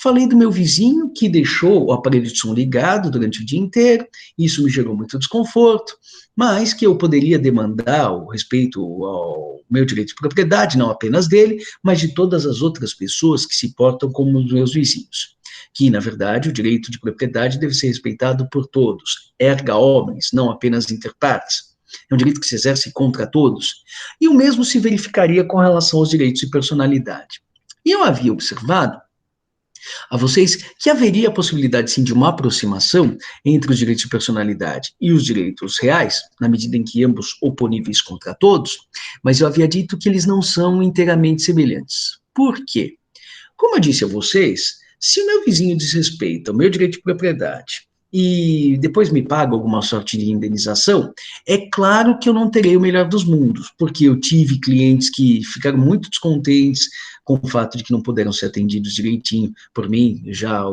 Falei do meu vizinho que deixou o aparelho de som ligado durante o dia inteiro, isso me gerou muito desconforto, mas que eu poderia demandar o respeito ao meu direito de propriedade, não apenas dele, mas de todas as outras pessoas que se portam como os meus vizinhos. Que, na verdade, o direito de propriedade deve ser respeitado por todos, erga omnes, não apenas inter partes. É um direito que se exerce contra todos. E o mesmo se verificaria com relação aos direitos de personalidade. E eu havia observado a vocês que haveria a possibilidade, sim, de uma aproximação entre os direitos de personalidade e os direitos reais, na medida em que ambos oponíveis contra todos, mas eu havia dito que eles não são inteiramente semelhantes. Por quê? Como eu disse a vocês, se o meu vizinho desrespeita o meu direito de propriedade e depois me paga alguma sorte de indenização, é claro que eu não terei o melhor dos mundos, porque eu tive clientes que ficaram muito descontentes com o fato de que não puderam ser atendidos direitinho por mim, já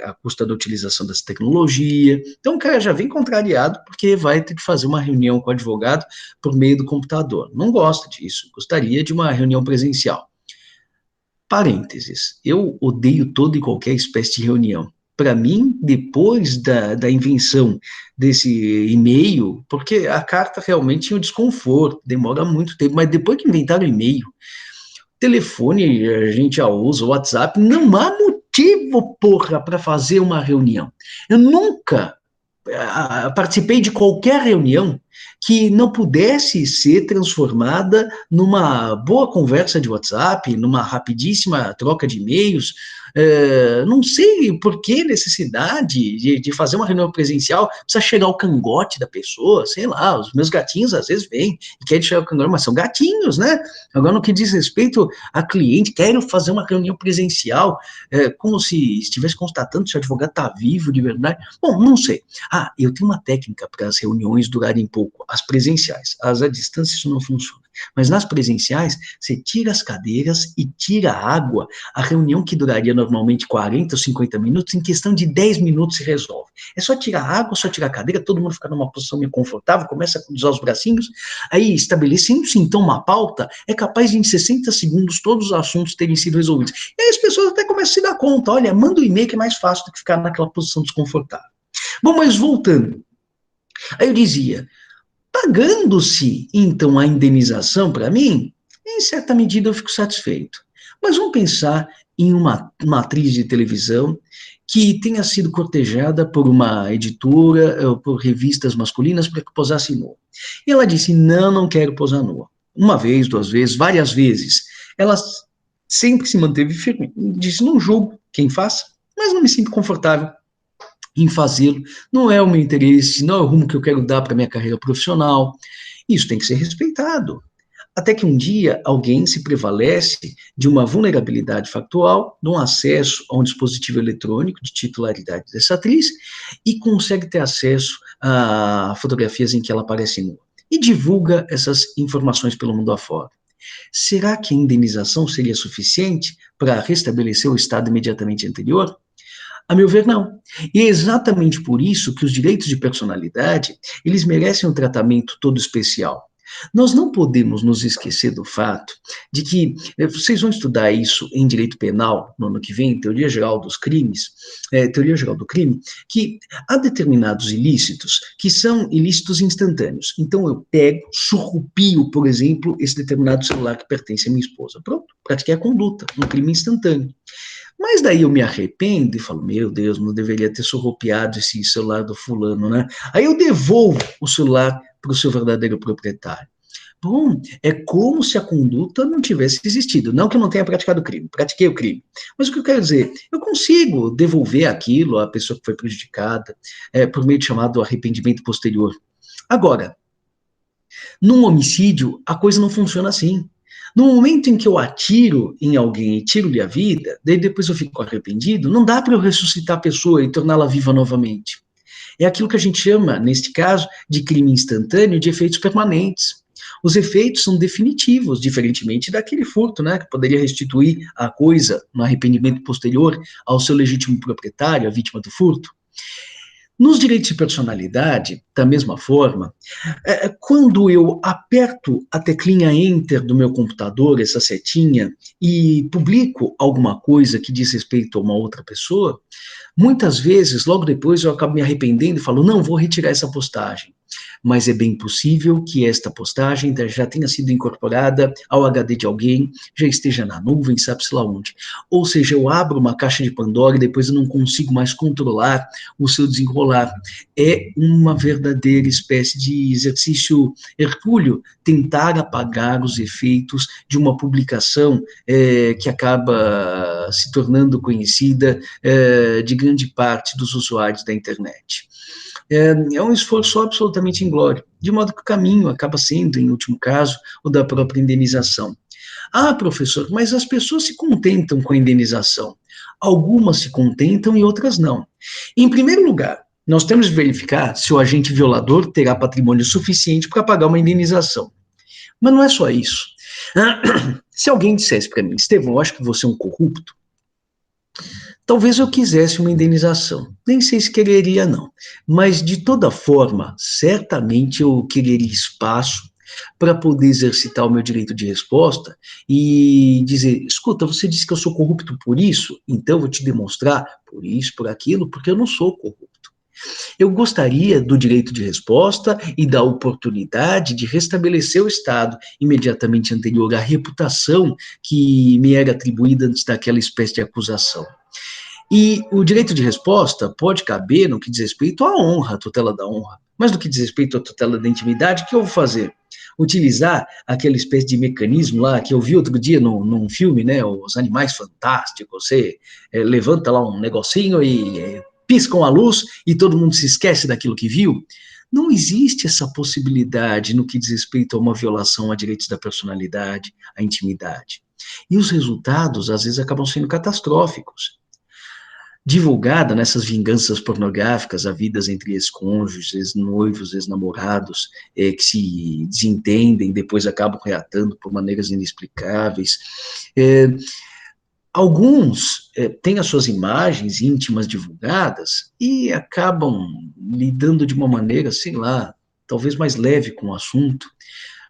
à custa da utilização dessa tecnologia. Então o cara já vem contrariado porque vai ter que fazer uma reunião com o advogado por meio do computador. Não gosta disso, gostaria de uma reunião presencial. Parênteses, eu odeio toda e qualquer espécie de reunião. Para mim, depois da invenção desse e-mail, porque a carta realmente tinha um desconforto, demora muito tempo, mas depois que inventaram o e-mail, telefone a gente já usa, o WhatsApp, não há motivo, porra, para fazer uma reunião. Eu nunca participei de qualquer reunião que não pudesse ser transformada numa boa conversa de WhatsApp, numa rapidíssima troca de e-mails. Não sei por que necessidade de fazer uma reunião presencial, precisa chegar ao cangote da pessoa, sei lá, os meus gatinhos às vezes vêm e querem chegar ao cangote, mas são gatinhos, né? Agora, no que diz respeito a cliente, querem fazer uma reunião presencial, como se estivesse constatando se o advogado está vivo de verdade. Bom, não sei. Eu tenho uma técnica para as reuniões durarem pouco, as presenciais. As à distância isso não funciona. Mas nas presenciais, você tira as cadeiras e tira a água. A reunião que duraria normalmente 40 ou 50 minutos, em questão de 10 minutos se resolve. É só tirar a água, só tirar a cadeira, todo mundo fica numa posição meio confortável, começa a cruzar os bracinhos, aí estabelecendo-se então uma pauta, é capaz de em 60 segundos todos os assuntos terem sido resolvidos. E aí as pessoas até começam a se dar conta, olha, manda um e-mail que é mais fácil do que ficar naquela posição desconfortável. Bom, mas voltando, aí eu dizia, pagando-se, então, a indenização para mim, em certa medida eu fico satisfeito. Mas vamos pensar em uma atriz de televisão que tenha sido cortejada por uma editora, ou por revistas masculinas para que posasse nua. E ela disse, não quero posar nua. Uma vez, 2 vezes, várias vezes. Ela sempre se manteve firme. Disse, não julgo quem faça, mas não me sinto confortável em fazê-lo, não é o meu interesse, não é o rumo que eu quero dar para a minha carreira profissional. Isso tem que ser respeitado. Até que um dia alguém se prevalece de uma vulnerabilidade factual, de um acesso a um dispositivo eletrônico de titularidade dessa atriz e consegue ter acesso a fotografias em que ela aparece nua. E divulga essas informações pelo mundo afora. Será que a indenização seria suficiente para restabelecer o estado imediatamente anterior? A meu ver, não. E é exatamente por isso que os direitos de personalidade, eles merecem um tratamento todo especial. Nós não podemos nos esquecer do fato de que, vocês vão estudar isso em direito penal no ano que vem, teoria geral dos crimes, teoria geral do crime, que há determinados ilícitos que são ilícitos instantâneos. Então eu pego, surrupio, por exemplo, esse determinado celular que pertence à minha esposa. Pronto, pratiquei a conduta, um crime instantâneo. Mas daí eu me arrependo e falo, meu Deus, não deveria ter surrupiado esse celular do fulano, né? Aí eu devolvo o celular para o seu verdadeiro proprietário. Bom, é como se a conduta não tivesse existido. Não que eu não tenha praticado o crime, pratiquei o crime. Mas o que eu quero dizer? Eu consigo devolver aquilo à pessoa que foi prejudicada, por meio de chamado arrependimento posterior. Agora, num homicídio, a coisa não funciona assim. No momento em que eu atiro em alguém e tiro-lhe a vida, daí depois eu fico arrependido, não dá para eu ressuscitar a pessoa e torná-la viva novamente. É aquilo que a gente chama, neste caso, de crime instantâneo de efeitos permanentes. Os efeitos são definitivos, diferentemente daquele furto, né, que poderia restituir a coisa no arrependimento posterior ao seu legítimo proprietário, a vítima do furto. Nos direitos de personalidade, da mesma forma, quando eu aperto a teclinha Enter do meu computador, essa setinha, e publico alguma coisa que diz respeito a uma outra pessoa, muitas vezes, logo depois, eu acabo me arrependendo e falo, não, vou retirar essa postagem. Mas é bem possível que esta postagem já tenha sido incorporada ao HD de alguém, já esteja na nuvem, sabe-se lá onde. Ou seja, eu abro uma caixa de Pandora e depois eu não consigo mais controlar o seu desenrolar. É uma verdadeira espécie de exercício hercúleo tentar apagar os efeitos de uma publicação que acaba se tornando conhecida de grande parte dos usuários da internet. É um esforço absolutamente inglório, de modo que o caminho acaba sendo, em último caso, o da própria indenização. Ah, professor, mas as pessoas se contentam com a indenização. Algumas se contentam e outras não. Em primeiro lugar, nós temos de verificar se o agente violador terá patrimônio suficiente para pagar uma indenização. Mas não é só isso. Se alguém dissesse para mim, Estevão, eu acho que você é um corrupto, talvez eu quisesse uma indenização. Nem sei se quereria, não. Mas, de toda forma, certamente eu quereria espaço para poder exercitar o meu direito de resposta e dizer, escuta, você disse que eu sou corrupto por isso, então eu vou te demonstrar por isso, por aquilo, porque eu não sou corrupto. Eu gostaria do direito de resposta e da oportunidade de restabelecer o Estado imediatamente anterior à reputação que me era atribuída antes daquela espécie de acusação. E o direito de resposta pode caber no que diz respeito à honra, à tutela da honra, mas no que diz respeito à tutela da intimidade, o que eu vou fazer? Utilizar aquela espécie de mecanismo lá que eu vi outro dia num filme, né, Os Animais Fantásticos, você levanta lá um negocinho e piscam a luz e todo mundo se esquece daquilo que viu. Não existe essa possibilidade no que diz respeito a uma violação a direitos da personalidade, à intimidade. E os resultados, às vezes, acabam sendo catastróficos. Divulgada nessas vinganças pornográficas, havidas entre ex-cônjuges, ex-noivos, ex-namorados, que se desentendem, depois acabam reatando por maneiras inexplicáveis. Alguns têm as suas imagens íntimas divulgadas e acabam lidando de uma maneira, sei lá, talvez mais leve com o assunto,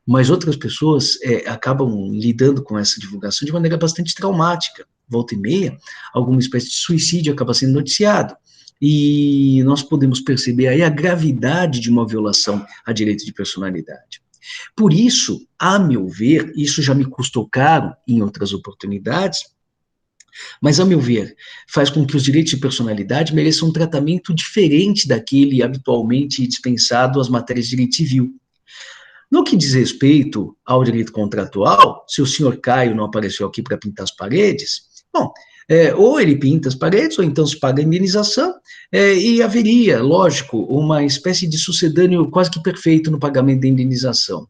mas outras pessoas acabam lidando com essa divulgação de maneira bastante traumática. Volta e meia, alguma espécie de suicídio acaba sendo noticiado. E nós podemos perceber aí a gravidade de uma violação a direito de personalidade. Por isso, a meu ver, isso já me custou caro em outras oportunidades, mas, a meu ver, faz com que os direitos de personalidade mereçam um tratamento diferente daquele habitualmente dispensado às matérias de direito civil. No que diz respeito ao direito contratual, se o senhor Caio não apareceu aqui para pintar as paredes, bom, ou ele pinta as paredes, ou então se paga a indenização, e haveria, lógico, uma espécie de sucedâneo quase que perfeito no pagamento da indenização.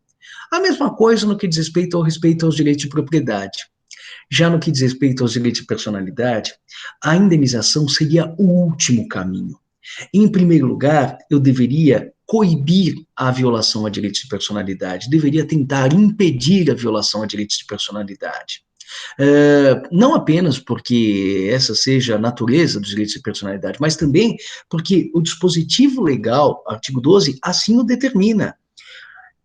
A mesma coisa no que diz respeito aos direitos de propriedade. Já no que diz respeito aos direitos de personalidade, a indenização seria o último caminho. Em primeiro lugar, eu deveria coibir a violação a direitos de personalidade, deveria tentar impedir a violação a direitos de personalidade. Não apenas porque essa seja a natureza dos direitos de personalidade, mas também porque o dispositivo legal, artigo 12, assim o determina.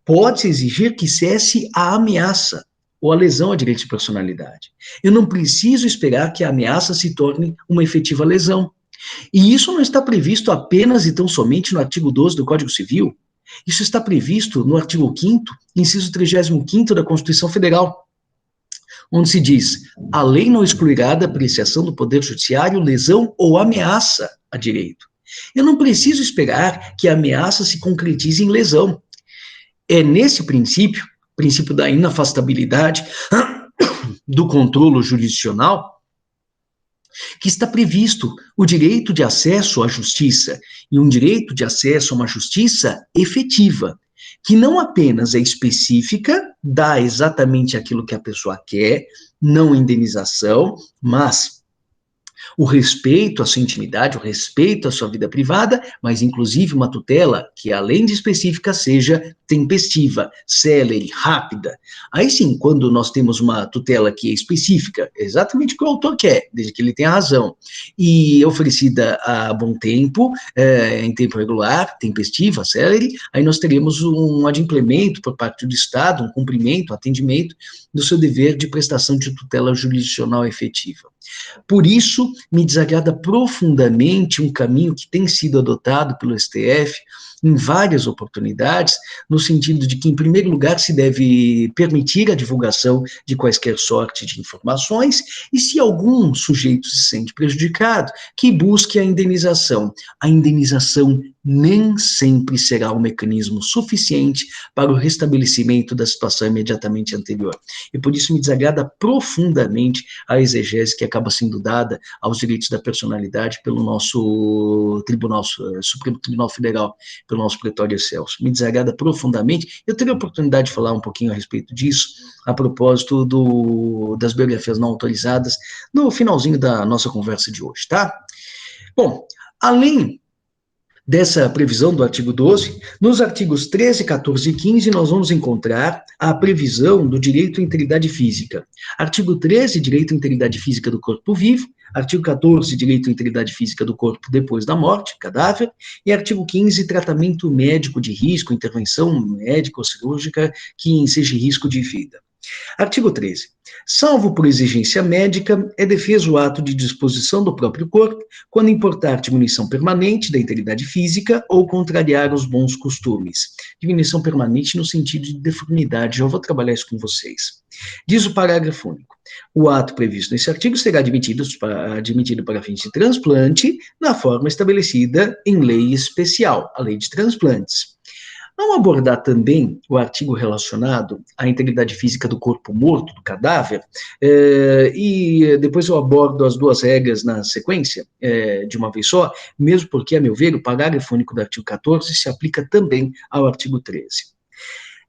Pode-se exigir que cesse a ameaça ou a lesão a direitos de personalidade. Eu não preciso esperar que a ameaça se torne uma efetiva lesão. E isso não está previsto apenas e tão somente no artigo 12 do Código Civil. Isso está previsto no artigo 5º, inciso 35º da Constituição Federal, onde se diz: a lei não excluirá da apreciação do Poder Judiciário lesão ou ameaça a direito. Eu não preciso esperar que a ameaça se concretize em lesão. É nesse princípio princípio da inafastabilidade, do controle jurisdicional, que está previsto o direito de acesso à justiça, e um direito de acesso a uma justiça efetiva, que não apenas é específica, dá exatamente aquilo que a pessoa quer, não indenização, mas o respeito à sua intimidade, o respeito à sua vida privada, mas inclusive uma tutela que, além de específica, seja tempestiva, célere, rápida. Aí sim, quando nós temos uma tutela que é específica, exatamente o que o autor quer, desde que ele tenha razão, e oferecida a bom tempo, em tempo regular, tempestiva, célere, aí nós teremos um adimplemento por parte do Estado, um cumprimento, atendimento do seu dever de prestação de tutela jurisdicional efetiva. Por isso, me desagrada profundamente um caminho que tem sido adotado pelo STF em várias oportunidades, no sentido de que, em primeiro lugar, se deve permitir a divulgação de quaisquer sorte de informações, e se algum sujeito se sente prejudicado, que busque a indenização. A indenização nem sempre será um mecanismo suficiente para o restabelecimento da situação imediatamente anterior. E por isso me desagrada profundamente a exegese que acaba sendo dada aos direitos da personalidade pelo nosso Tribunal, Supremo Tribunal Federal, pelo nosso Pretório Excelso. Me desagrada profundamente. Eu teria a oportunidade de falar um pouquinho a respeito disso, a propósito das biografias não autorizadas, no finalzinho da nossa conversa de hoje, tá? Bom, além dessa previsão do artigo 12, nos artigos 13, 14 e 15, nós vamos encontrar a previsão do direito à integridade física. Artigo 13, direito à integridade física do corpo vivo. Artigo 14, direito à integridade física do corpo depois da morte, cadáver. E artigo 15, tratamento médico de risco, intervenção médica ou cirúrgica que enseje risco de vida. Artigo 13. Salvo por exigência médica, é defeso o ato de disposição do próprio corpo quando importar diminuição permanente da integridade física ou contrariar os bons costumes. Diminuição permanente no sentido de deformidade, já vou trabalhar isso com vocês. Diz o parágrafo único. O ato previsto nesse artigo será admitido para fins de transplante na forma estabelecida em lei especial, a lei de transplantes. Vamos abordar também o artigo relacionado à integridade física do corpo morto, do cadáver, e depois eu abordo as duas regras na sequência, de uma vez só, mesmo porque, a meu ver, o parágrafo único do artigo 14 se aplica também ao artigo 13.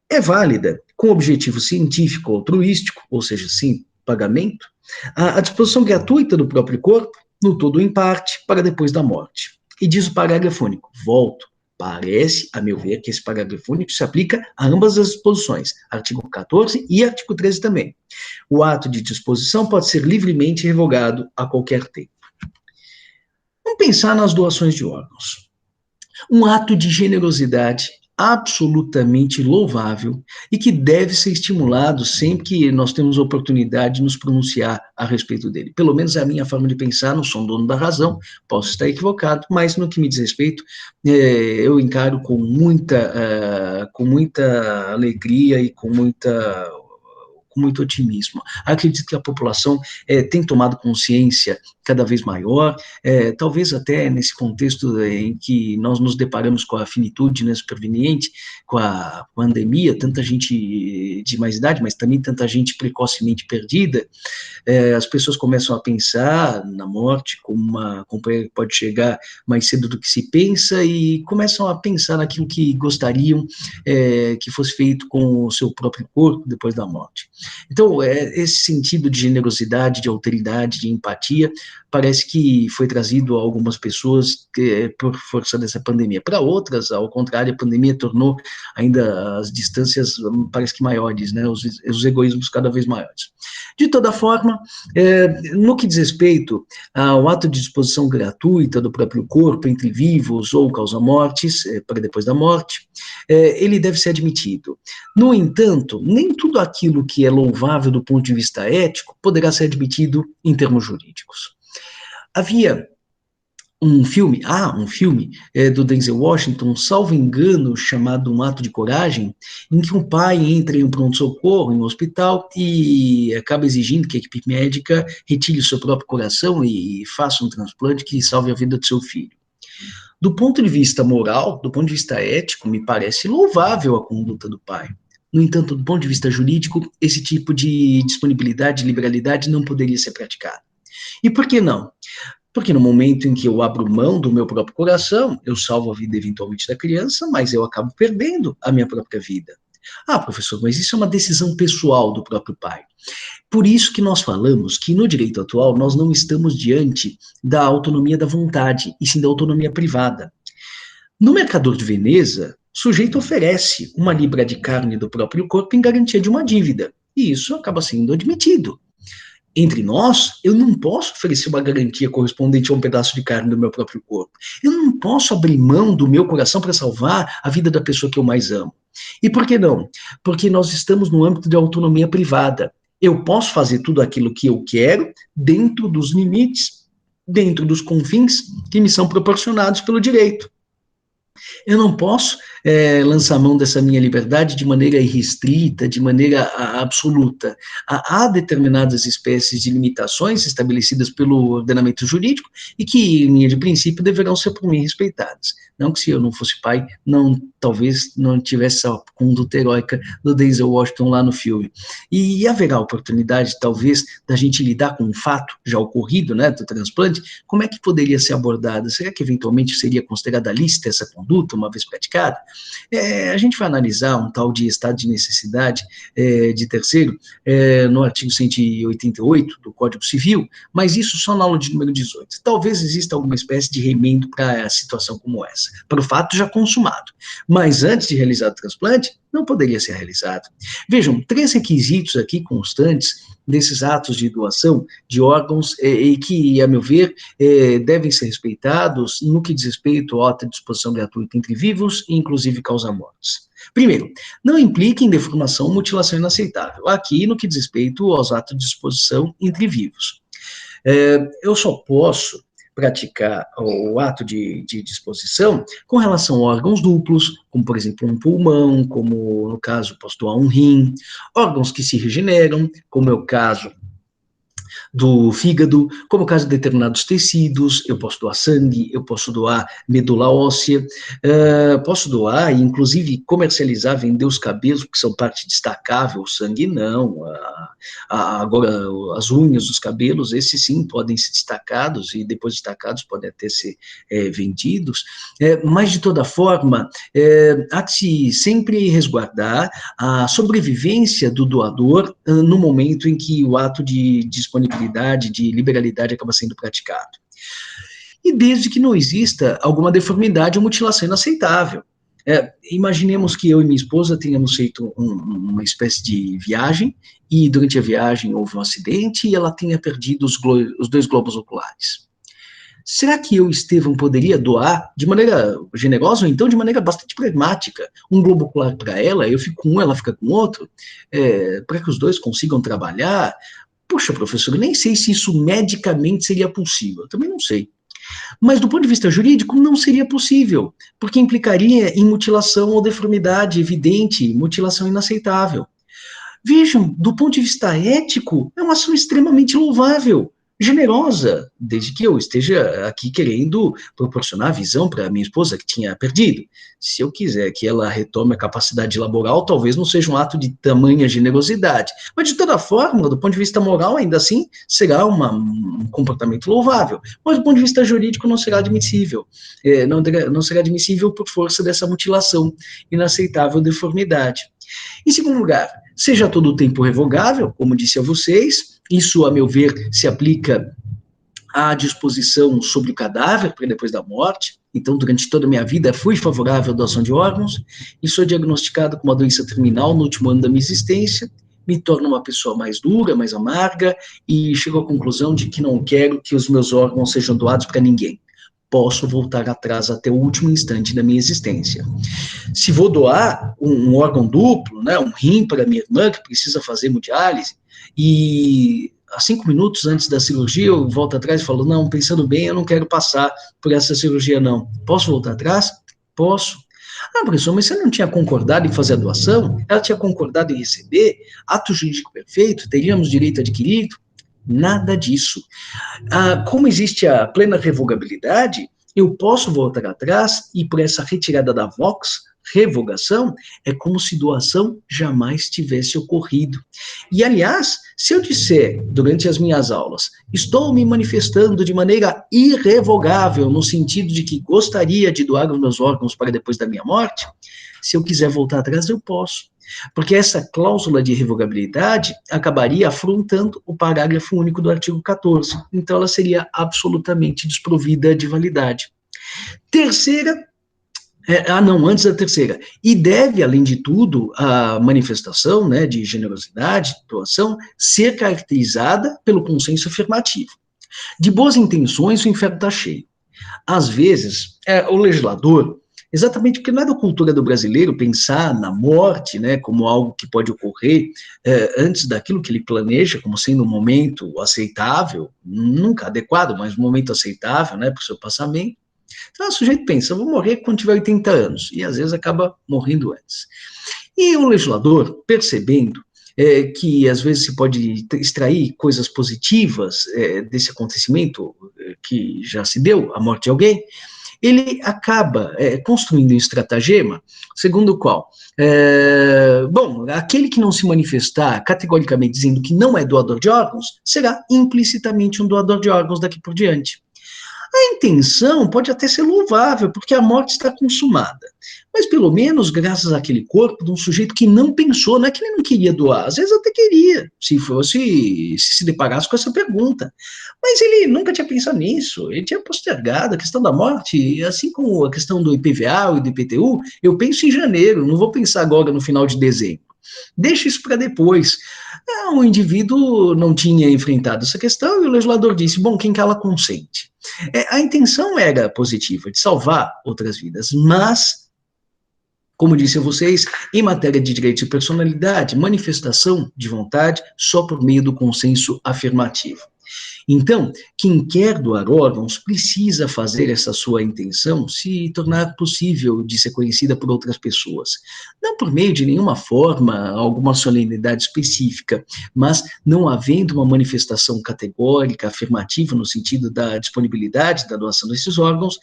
É válida, com objetivo científico altruístico, ou seja, sem pagamento, a disposição gratuita do próprio corpo, no todo ou em parte, para depois da morte. E diz o parágrafo único, volto. Parece, a meu ver, que esse parágrafo único se aplica a ambas as disposições, artigo 14 e artigo 13 também. O ato de disposição pode ser livremente revogado a qualquer tempo. Vamos pensar nas doações de órgãos. Um ato de generosidade absolutamente louvável e que deve ser estimulado sempre que nós temos oportunidade de nos pronunciar a respeito dele. Pelo menos é a minha forma de pensar, não sou dono da razão, posso estar equivocado, mas no que me diz respeito, eu encaro com muita alegria e com muito otimismo. Acredito que a população tem tomado consciência cada vez maior, talvez até nesse contexto em que nós nos deparamos com a finitude, né, superveniente, com a pandemia, tanta gente de mais idade, mas também tanta gente precocemente perdida, as pessoas começam a pensar na morte como uma companheira que pode chegar mais cedo do que se pensa e começam a pensar naquilo que gostariam que fosse feito com o seu próprio corpo depois da morte. Então, esse sentido de generosidade, de alteridade, de empatia, parece que foi trazido a algumas pessoas por força dessa pandemia. Para outras, ao contrário, a pandemia tornou ainda as distâncias, parece que maiores, né, os egoísmos cada vez maiores. De toda forma, no que diz respeito ao ato de disposição gratuita do próprio corpo entre vivos ou causa-mortes, para depois da morte, ele deve ser admitido. No entanto, nem tudo aquilo que é louvável do ponto de vista ético poderá ser admitido em termos jurídicos. Havia um filme do Denzel Washington, salvo engano, chamado Um Ato de Coragem, em que um pai entra em um pronto-socorro, em um hospital, e acaba exigindo que a equipe médica retire o seu próprio coração e faça um transplante que salve a vida do seu filho. Do ponto de vista moral, do ponto de vista ético, me parece louvável a conduta do pai. No entanto, do ponto de vista jurídico, esse tipo de disponibilidade, liberalidade não poderia ser praticado. E por que não? Porque no momento em que eu abro mão do meu próprio coração, eu salvo a vida eventualmente da criança, mas eu acabo perdendo a minha própria vida. Ah, professor, mas isso é uma decisão pessoal do próprio pai. Por isso que nós falamos que no direito atual nós não estamos diante da autonomia da vontade, e sim da autonomia privada. No Mercador de Veneza, o sujeito oferece uma libra de carne do próprio corpo em garantia de uma dívida, e isso acaba sendo admitido. Entre nós, eu não posso oferecer uma garantia correspondente a um pedaço de carne do meu próprio corpo. Eu não posso abrir mão do meu coração para salvar a vida da pessoa que eu mais amo. E por que não? Porque nós estamos no âmbito de autonomia privada. Eu posso fazer tudo aquilo que eu quero dentro dos limites, dentro dos confins que me são proporcionados pelo direito. Eu não posso lançar mão dessa minha liberdade de maneira irrestrita, de maneira absoluta. Há determinadas espécies de limitações estabelecidas pelo ordenamento jurídico e que, em linha de princípio, deverão ser por mim respeitadas. Não que se eu não fosse pai, talvez não tivesse a conduta heróica do Denzel Washington lá no filme. E haverá oportunidade, talvez, da gente lidar com um fato já ocorrido, né, do transplante. Como é que poderia ser abordada? Será que, eventualmente, seria considerada lícita essa conduta, uma vez praticada? A gente vai analisar um tal de estado de necessidade de terceiro no artigo 188 do Código Civil, mas isso só na aula de número 18. Talvez exista alguma espécie de remendo para a situação como essa, para o fato já consumado. Mas antes de realizar o transplante, não poderia ser realizado. Vejam, 3 requisitos aqui constantes desses atos de doação de órgãos e que, a meu ver, devem ser respeitados no que diz respeito ao ato de disposição gratuita entre vivos e, inclusive, causa mortes. Primeiro, não impliquem deformação ou mutilação inaceitável, aqui no que diz respeito aos atos de disposição entre vivos. Eu só posso praticar o ato de disposição com relação a órgãos duplos, como, por exemplo, um pulmão, como, no caso, posso doar um rim, órgãos que se regeneram, como é o caso do fígado, como o caso de determinados tecidos, eu posso doar sangue, eu posso doar medula óssea, posso doar e, inclusive, comercializar, vender os cabelos, que são parte destacável, o sangue não, agora as unhas dos cabelos, esses sim podem ser destacados e depois destacados podem até ser vendidos, mas de toda forma, há que se sempre resguardar a sobrevivência do doador no momento em que o ato de disponibilidade, de liberalidade acaba sendo praticado. E desde que não exista alguma deformidade ou mutilação inaceitável. Imaginemos que eu e minha esposa tenhamos feito uma espécie de viagem e durante a viagem houve um acidente e ela tenha perdido os 2 globos oculares. Será que eu, Estevão, poderia doar de maneira generosa ou então de maneira bastante pragmática um globo ocular para ela, eu fico com um, ela fica com outro, para que os 2 consigam trabalhar? Puxa, professor, eu nem sei se isso medicamente seria possível, eu também não sei. Mas do ponto de vista jurídico, não seria possível, porque implicaria em mutilação ou deformidade evidente, mutilação inaceitável. Vejam, do ponto de vista ético, é uma ação extremamente louvável, generosa, desde que eu esteja aqui querendo proporcionar visão para minha esposa que tinha perdido. Se eu quiser que ela retome a capacidade laboral, talvez não seja um ato de tamanha generosidade. Mas, de toda forma, do ponto de vista moral, ainda assim, será um comportamento louvável. Mas, do ponto de vista jurídico, não será admissível. Não será admissível por força dessa mutilação inaceitável deformidade. Em segundo lugar, seja todo o tempo revogável, como disse a vocês, isso, a meu ver, se aplica à disposição sobre o cadáver para depois da morte. Então, durante toda a minha vida, fui favorável à doação de órgãos e sou diagnosticado com uma doença terminal no último ano da minha existência, me torno uma pessoa mais dura, mais amarga e chego à conclusão de que não quero que os meus órgãos sejam doados para ninguém. Posso voltar atrás até o último instante da minha existência. Se vou doar um órgão duplo, né, um rim para minha irmã que precisa fazer hemodiálise, e a 5 minutos antes da cirurgia eu volto atrás e falo, não, pensando bem, eu não quero passar por essa cirurgia não. Posso voltar atrás? Posso. Ah, professor, mas você não tinha concordado em fazer a doação? Ela tinha concordado em receber? Ato jurídico perfeito? Teríamos direito adquirido? Nada disso. Como existe a plena revogabilidade, eu posso voltar atrás e, por essa retirada da vox, revogação, é como se doação jamais tivesse ocorrido. E, aliás, se eu disser durante as minhas aulas, estou me manifestando de maneira irrevogável, no sentido de que gostaria de doar os meus órgãos para depois da minha morte, se eu quiser voltar atrás, eu posso. Porque essa cláusula de revogabilidade acabaria afrontando o parágrafo único do artigo 14. Então, ela seria absolutamente desprovida de validade. Terceira, não, antes da terceira. E deve, além de tudo, a manifestação, né, de generosidade, doação, ser caracterizada pelo consenso afirmativo. De boas intenções, o inferno está cheio. Às vezes, o legislador, exatamente porque não é da cultura do brasileiro pensar na morte, né, como algo que pode ocorrer antes daquilo que ele planeja, como sendo um momento aceitável, nunca adequado, mas um momento aceitável, né, para o seu passamento. Então, o sujeito pensa, eu vou morrer quando tiver 80 anos, e às vezes acaba morrendo antes. E o legislador, percebendo que às vezes se pode extrair coisas positivas desse acontecimento que já se deu, a morte de alguém, ele acaba construindo um estratagema, segundo o qual, bom, aquele que não se manifestar categoricamente dizendo que não é doador de órgãos, será implicitamente um doador de órgãos daqui por diante. A intenção pode até ser louvável, porque a morte está consumada. Mas pelo menos graças àquele corpo de um sujeito que não pensou, não é que ele não queria doar, às vezes até queria, se deparasse com essa pergunta. Mas ele nunca tinha pensado nisso, ele tinha postergado a questão da morte, assim como a questão do IPVA e do IPTU, eu penso em janeiro, não vou pensar agora no final de dezembro. Deixa isso para depois. O indivíduo não tinha enfrentado essa questão e o legislador disse, bom, quem cala consente. A intenção era positiva, de salvar outras vidas, mas, como disse a vocês, em matéria de direito de personalidade, manifestação de vontade só por meio do consenso afirmativo. Então, quem quer doar órgãos precisa fazer essa sua intenção se tornar possível de ser conhecida por outras pessoas. Não por meio de nenhuma forma, alguma solenidade específica, mas não havendo uma manifestação categórica, afirmativa, no sentido da disponibilidade da doação desses órgãos,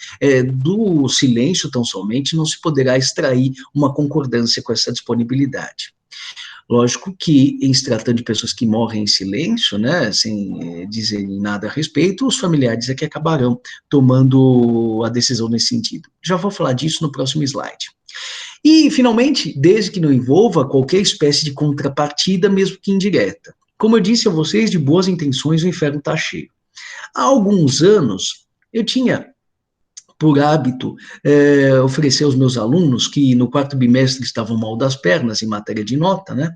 do silêncio tão somente não se poderá extrair uma concordância com essa disponibilidade. Lógico que, em se tratando de pessoas que morrem em silêncio, né, sem dizerem nada a respeito, os familiares é que acabarão tomando a decisão nesse sentido. Já vou falar disso no próximo slide. E, finalmente, desde que não envolva qualquer espécie de contrapartida, mesmo que indireta. Como eu disse a vocês, de boas intenções o inferno está cheio. Há alguns anos, eu tinha por hábito oferecer aos meus alunos, que no quarto bimestre estavam mal das pernas em matéria de nota, né,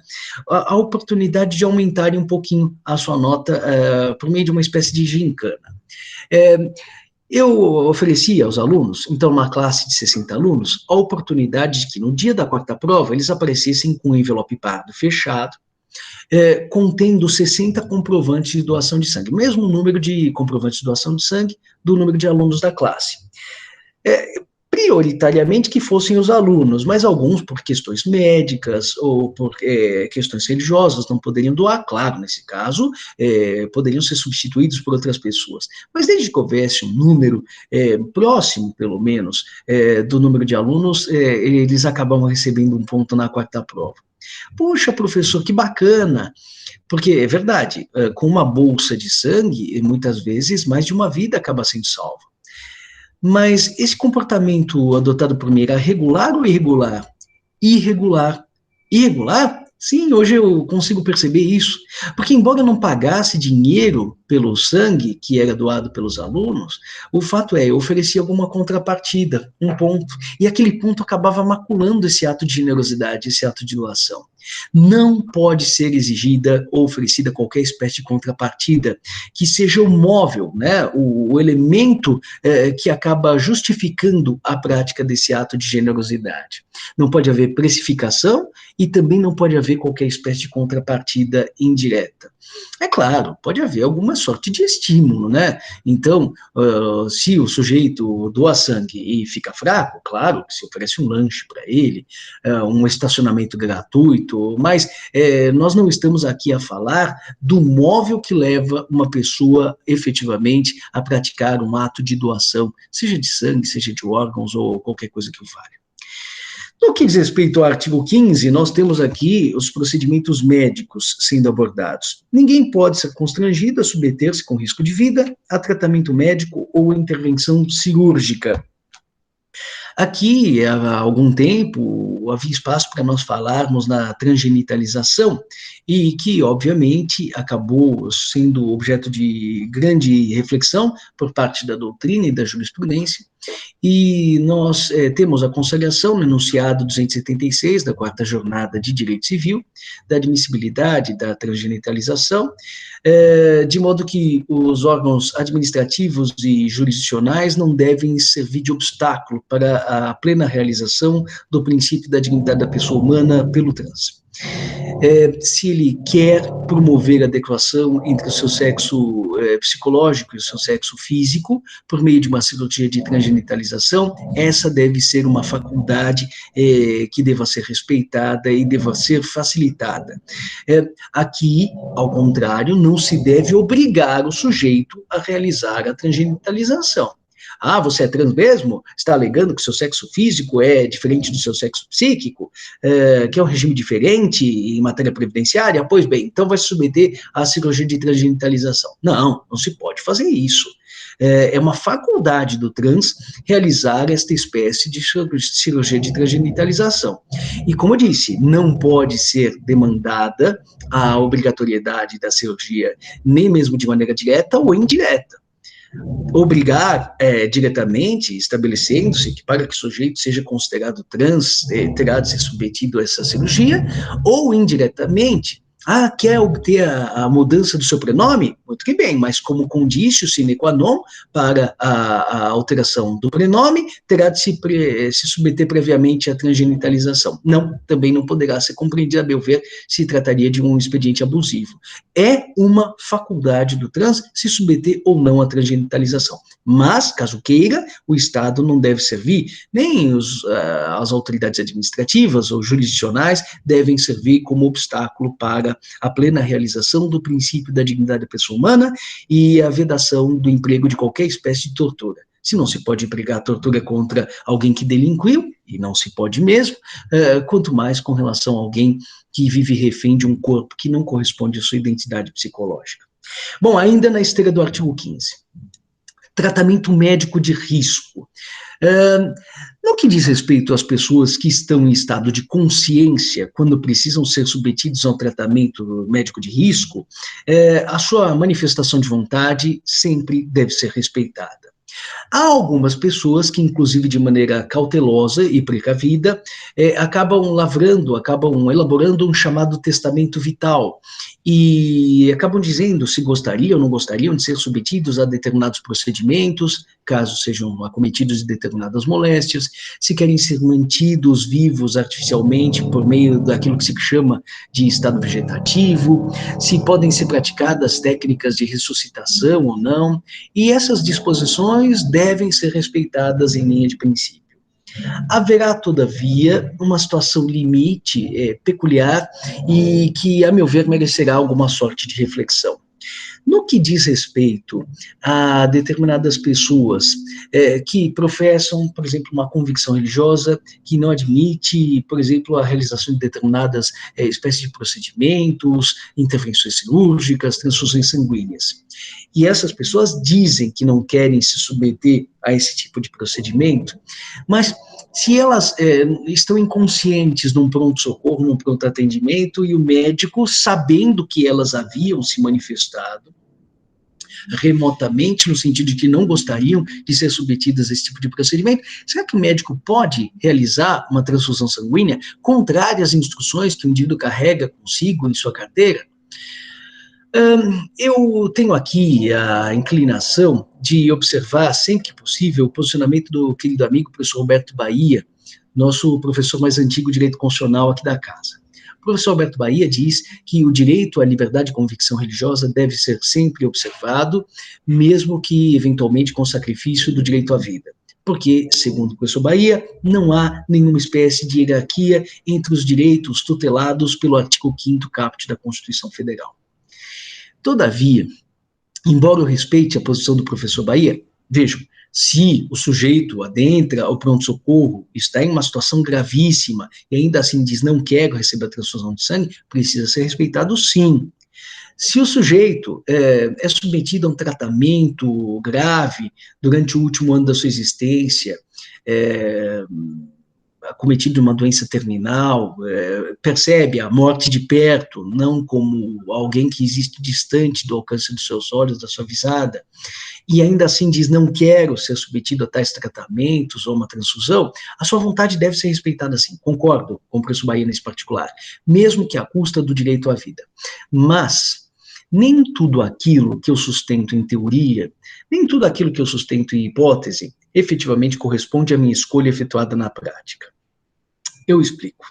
a oportunidade de aumentarem um pouquinho a sua nota por meio de uma espécie de gincana. Eu oferecia aos alunos, então, uma classe de 60 alunos, a oportunidade de que no dia da quarta prova eles aparecessem com um envelope pardo fechado, contendo 60 comprovantes de doação de sangue, mesmo número de comprovantes de doação de sangue do número de alunos da classe. Prioritariamente que fossem os alunos, mas alguns por questões médicas ou por questões religiosas não poderiam doar, claro, nesse caso, poderiam ser substituídos por outras pessoas. Mas desde que houvesse um número próximo, pelo menos, do número de alunos, eles acabavam recebendo um ponto na quarta prova. Puxa, professor, que bacana! Porque é verdade, com uma bolsa de sangue, muitas vezes mais de uma vida acaba sendo salva. Mas esse comportamento adotado por mim era regular ou irregular? Irregular. Irregular? Sim, hoje eu consigo perceber isso. Porque, embora eu não pagasse dinheiro pelo sangue que era doado pelos alunos, o fato eu oferecia alguma contrapartida, um ponto. E aquele ponto acabava maculando esse ato de generosidade, esse ato de doação. Não pode ser exigida ou oferecida qualquer espécie de contrapartida que seja o móvel, né, o elemento que acaba justificando a prática desse ato de generosidade. Não pode haver precificação e também não pode haver qualquer espécie de contrapartida indireta. É claro, pode haver alguma sorte de estímulo, né? Então, se o sujeito doa sangue e fica fraco, claro que se oferece um lanche para ele, um estacionamento gratuito, mas nós não estamos aqui a falar do móvel que leva uma pessoa efetivamente a praticar um ato de doação, seja de sangue, seja de órgãos ou qualquer coisa que o valha. No que diz respeito ao artigo 15, nós temos aqui os procedimentos médicos sendo abordados. Ninguém pode ser constrangido a submeter-se com risco de vida a tratamento médico ou intervenção cirúrgica. Aqui, há algum tempo, havia espaço para nós falarmos na transgenitalização, e que, obviamente, acabou sendo objeto de grande reflexão por parte da doutrina e da jurisprudência, e nós temos a consagração no enunciado 276 da quarta jornada de direito civil, da admissibilidade da transgenitalização, de modo que os órgãos administrativos e jurisdicionais não devem servir de obstáculo para a plena realização do princípio da dignidade da pessoa humana pelo trans. Se ele quer promover a adequação entre o seu sexo psicológico e o seu sexo físico, por meio de uma cirurgia de transgenitalização, essa deve ser uma faculdade que deva ser respeitada e deva ser facilitada. Aqui, ao contrário, não se deve obrigar o sujeito a realizar a transgenitalização. Ah, você é trans mesmo? Está alegando que seu sexo físico é diferente do seu sexo psíquico? Que é um regime diferente em matéria previdenciária? Pois bem, então vai se submeter à cirurgia de transgenitalização. Não, não se pode fazer isso. É uma faculdade do trans realizar esta espécie de cirurgia de transgenitalização. E, como eu disse, não pode ser demandada a obrigatoriedade da cirurgia, nem mesmo de maneira direta ou indireta. Obrigar diretamente, estabelecendo-se que para que o sujeito seja considerado trans, terá de ser submetido a essa cirurgia, ou indiretamente, quer obter a mudança do seu prenome? Muito que bem, mas como condício sine qua non para a alteração do prenome, terá de se submeter previamente à transgenitalização. Não, também não poderá ser compreendido, a meu ver, se trataria de um expediente abusivo. É uma faculdade do trans se submeter ou não à transgenitalização. Mas, caso queira, o Estado não deve servir, nem as autoridades administrativas ou jurisdicionais devem servir como obstáculo para a plena realização do princípio da dignidade da pessoa humana e a vedação do emprego de qualquer espécie de tortura. Se não se pode empregar tortura contra alguém que delinquiu, e não se pode mesmo, quanto mais com relação a alguém que vive refém de um corpo que não corresponde à sua identidade psicológica. Bom, ainda na esteira do artigo 15, tratamento médico de risco. No que diz respeito às pessoas que estão em estado de consciência quando precisam ser submetidos a um tratamento médico de risco, a sua manifestação de vontade sempre deve ser respeitada. Há algumas pessoas que, inclusive de maneira cautelosa e precavida, acabam elaborando um chamado testamento vital, e acabam dizendo se gostariam ou não gostariam de ser submetidos a determinados procedimentos, caso sejam acometidos de determinadas moléstias, se querem ser mantidos vivos artificialmente por meio daquilo que se chama de estado vegetativo, se podem ser praticadas técnicas de ressuscitação ou não, e essas disposições devem ser respeitadas em linha de princípio. Haverá, todavia, uma situação limite peculiar e que, a meu ver, merecerá alguma sorte de reflexão. No que diz respeito a determinadas pessoas que professam, por exemplo, uma convicção religiosa que não admite, por exemplo, a realização de determinadas espécies de procedimentos, intervenções cirúrgicas, transfusões sanguíneas. E essas pessoas dizem que não querem se submeter a esse tipo de procedimento, mas se elas estão inconscientes num pronto-socorro, num pronto-atendimento, e o médico, sabendo que elas haviam se manifestado remotamente, no sentido de que não gostariam de ser submetidas a esse tipo de procedimento, será que o médico pode realizar uma transfusão sanguínea contrária às instruções que o indivíduo carrega consigo em sua carteira? Eu tenho aqui a inclinação de observar, sempre que possível, o posicionamento do querido amigo professor Roberto Bahia, nosso professor mais antigo de direito constitucional aqui da casa. O professor Roberto Bahia diz que o direito à liberdade de convicção religiosa deve ser sempre observado, mesmo que, eventualmente, com sacrifício do direito à vida. Porque, segundo o professor Bahia, não há nenhuma espécie de hierarquia entre os direitos tutelados pelo artigo 5º caput da Constituição Federal. Todavia, embora eu respeite a posição do professor Bahia, vejam, Se o sujeito adentra ao pronto-socorro, está em uma situação gravíssima e ainda assim diz não quero receber a transfusão de sangue, precisa ser respeitado sim. Se o sujeito é submetido a um tratamento grave durante o último ano da sua existência, acometido de uma doença terminal, percebe a morte de perto, não como alguém que existe distante do alcance dos seus olhos, da sua visada, e ainda assim diz não quero ser submetido a tais tratamentos ou uma transfusão, a sua vontade deve ser respeitada sim, concordo com o professor Bahia nesse particular, mesmo que à custa do direito à vida. Mas nem tudo aquilo que eu sustento em teoria, nem tudo aquilo que eu sustento em hipótese, efetivamente corresponde à minha escolha efetuada na prática. Eu explico.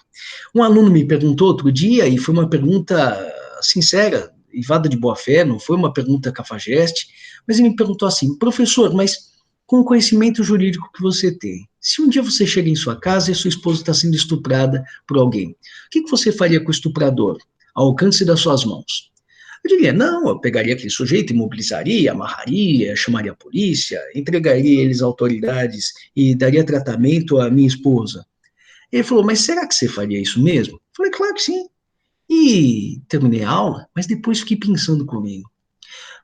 Um aluno me perguntou outro dia, e foi uma pergunta sincera, levada de boa fé, não foi uma pergunta cafajeste, mas ele me perguntou assim, professor, mas com o conhecimento jurídico que você tem, se um dia você chega em sua casa e sua esposa está sendo estuprada por alguém, o que você faria com o estuprador, ao alcance das suas mãos? Eu diria, não, eu pegaria aquele sujeito, imobilizaria, amarraria, chamaria a polícia, entregaria eles às autoridades e daria tratamento à minha esposa. Ele falou, mas será que você faria isso mesmo? Eu falei, claro que sim. E terminei a aula, mas depois fiquei pensando comigo.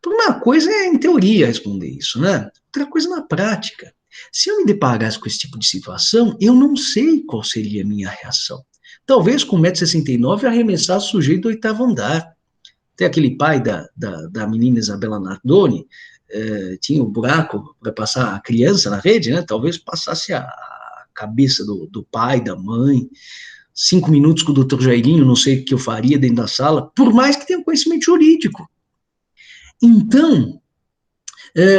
Por uma coisa é, em teoria, responder isso, né? Outra coisa na prática. Se eu me deparasse com esse tipo de situação, eu não sei qual seria a minha reação. Talvez com 1,69 m arremessasse o sujeito do oitavo andar. Tem aquele pai da menina Isabela Nardoni, tinha um buraco para passar a criança na rede, né? Talvez passasse a cabeça do pai, da mãe. 5 minutos com o doutor Jairinho, não sei o que eu faria dentro da sala, por mais que tenha conhecimento jurídico. Então,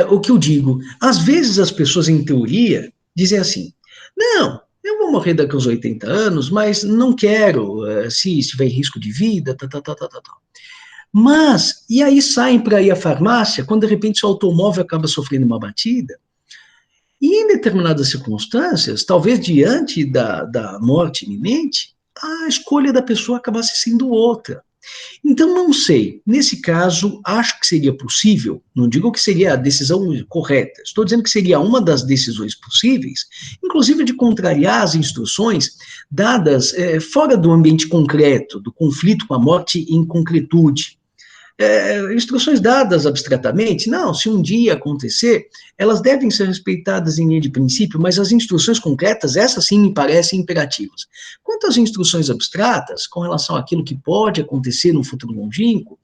o que eu digo, às vezes as pessoas, em teoria, dizem assim, não, eu vou morrer daqui aos 80 anos, mas não quero, se estiver em risco de vida, Mas, e aí saem para ir à farmácia, quando de repente o automóvel acaba sofrendo uma batida, e em determinadas circunstâncias, talvez diante da morte iminente, a escolha da pessoa acabasse sendo outra. Então, não sei. Nesse caso, acho que seria possível, não digo que seria a decisão correta, estou dizendo que seria uma das decisões possíveis, inclusive de contrariar as instruções dadas fora do ambiente concreto, do conflito com a morte em concretude. Instruções dadas abstratamente, não, se um dia acontecer, elas devem ser respeitadas em linha de princípio, mas as instruções concretas, essas sim me parecem imperativas. Quanto às instruções abstratas, com relação àquilo que pode acontecer no futuro longínquo,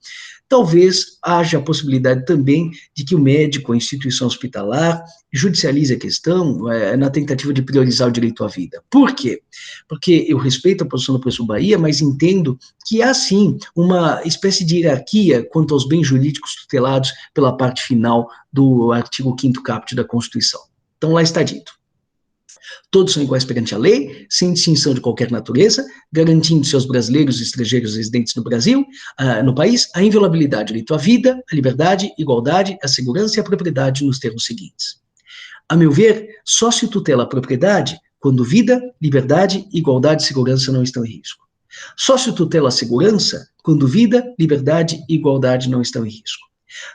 talvez haja a possibilidade também de que o médico, a instituição hospitalar, judicialize a questão na tentativa de priorizar o direito à vida. Por quê? Porque eu respeito a posição do professor Bahia, mas entendo que há sim uma espécie de hierarquia quanto aos bens jurídicos tutelados pela parte final do artigo 5º caput da Constituição. Então, lá está dito. Todos são iguais perante a lei, sem distinção de qualquer natureza, garantindo-se aos brasileiros e estrangeiros residentes no Brasil, no país, a inviolabilidade do direito à vida, à liberdade, igualdade, à segurança e à propriedade nos termos seguintes. A meu ver, só se tutela a propriedade quando vida, liberdade, igualdade e segurança não estão em risco. Só se tutela a segurança quando vida, liberdade e igualdade não estão em risco.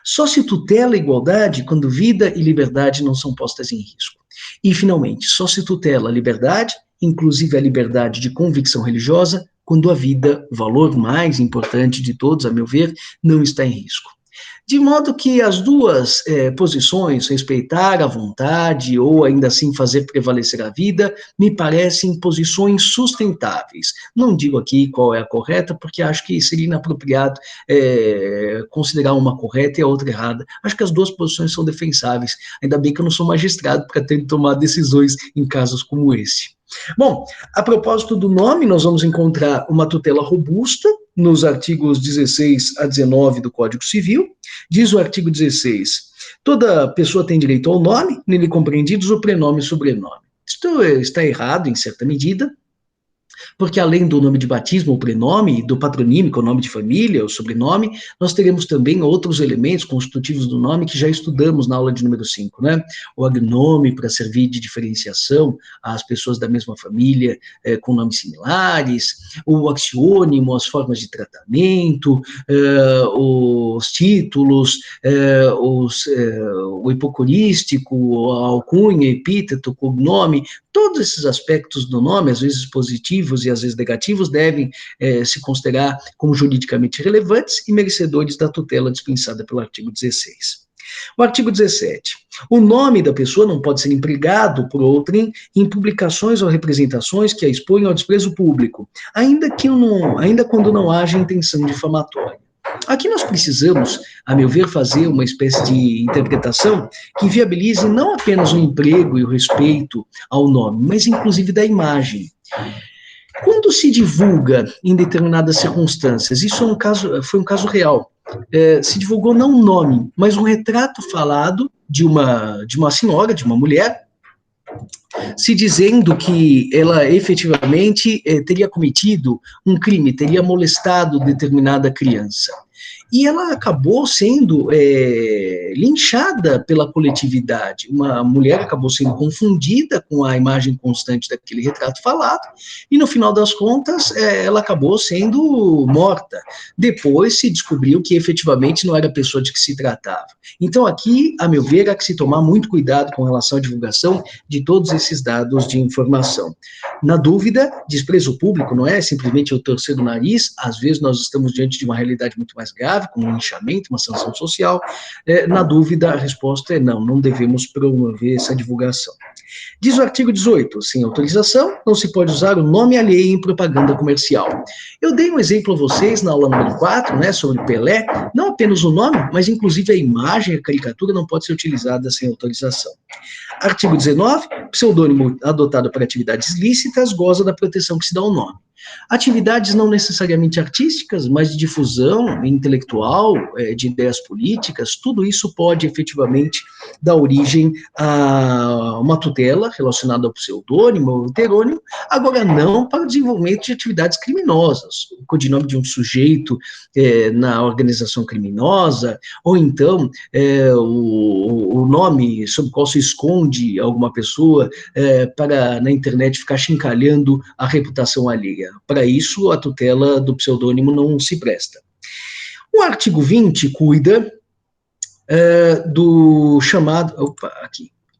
Só se tutela a igualdade quando vida e liberdade não são postas em risco. E, finalmente, só se tutela a liberdade, inclusive a liberdade de convicção religiosa, quando a vida, o valor mais importante de todos, a meu ver, não está em risco. De modo que as duas posições, respeitar a vontade ou ainda assim fazer prevalecer a vida, me parecem posições sustentáveis. Não digo aqui qual é a correta, porque acho que seria inapropriado considerar uma correta e a outra errada. Acho que as duas posições são defensáveis. Ainda bem que eu não sou magistrado para ter de tomar decisões em casos como esse. Bom, a propósito do nome, nós vamos encontrar uma tutela robusta nos artigos 16 a 19 do Código Civil. Diz o artigo 16, toda pessoa tem direito ao nome, nele compreendidos o prenome e sobrenome. Isto está errado em certa medida, porque além do nome de batismo, o prenome, do patronímico, o nome de família, o sobrenome, nós teremos também outros elementos constitutivos do nome que já estudamos na aula de número 5, né? O agnome, para servir de diferenciação às pessoas da mesma família com nomes similares, o axiônimo, as formas de tratamento, os títulos, o hipocorístico, a alcunha, epíteto, cognome, todos esses aspectos do nome, às vezes positivos e às vezes negativos, devem se considerar como juridicamente relevantes e merecedores da tutela dispensada pelo artigo 16. O artigo 17. O nome da pessoa não pode ser empregado por outrem em publicações ou representações que a exponham ao desprezo público, ainda quando não haja intenção difamatória. Aqui nós precisamos, a meu ver, fazer uma espécie de interpretação que viabilize não apenas o emprego e o respeito ao nome, mas inclusive da imagem. Quando se divulga em determinadas circunstâncias, isso foi um caso real, se divulgou não um nome, mas um retrato falado de uma senhora, de uma mulher, se dizendo que ela efetivamente teria cometido um crime, teria molestado determinada criança. E ela acabou sendo linchada pela coletividade. Uma mulher acabou sendo confundida com a imagem constante daquele retrato falado, e no final das contas, ela acabou sendo morta. Depois se descobriu que efetivamente não era a pessoa de que se tratava. Então aqui, a meu ver, há que se tomar muito cuidado com relação à divulgação de todos esses dados de informação. Na dúvida, desprezo público não é simplesmente eu torcer o nariz, às vezes nós estamos diante de uma realidade muito mais grave, como um linchamento, uma sanção social. Na dúvida, a resposta é não devemos promover essa divulgação. Diz o artigo 18, sem autorização, não se pode usar o nome alheio em propaganda comercial. Eu dei um exemplo a vocês na aula número 4, né, sobre Pelé, não apenas o nome, mas inclusive a imagem, a caricatura não pode ser utilizada sem autorização. Artigo 19, pseudônimo adotado para atividades lícitas goza da proteção que se dá ao nome. Atividades não necessariamente artísticas, mas de difusão intelectual, de ideias políticas, tudo isso pode efetivamente dar origem a uma tutela relacionada ao pseudônimo ou heterônimo, agora não para o desenvolvimento de atividades criminosas, o codinome de um sujeito na organização criminosa, ou então o nome sob o qual se esconde alguma pessoa para na internet ficar chincalhando a reputação alheia. Para isso, a tutela do pseudônimo não se presta. O artigo 20 cuida do chamado...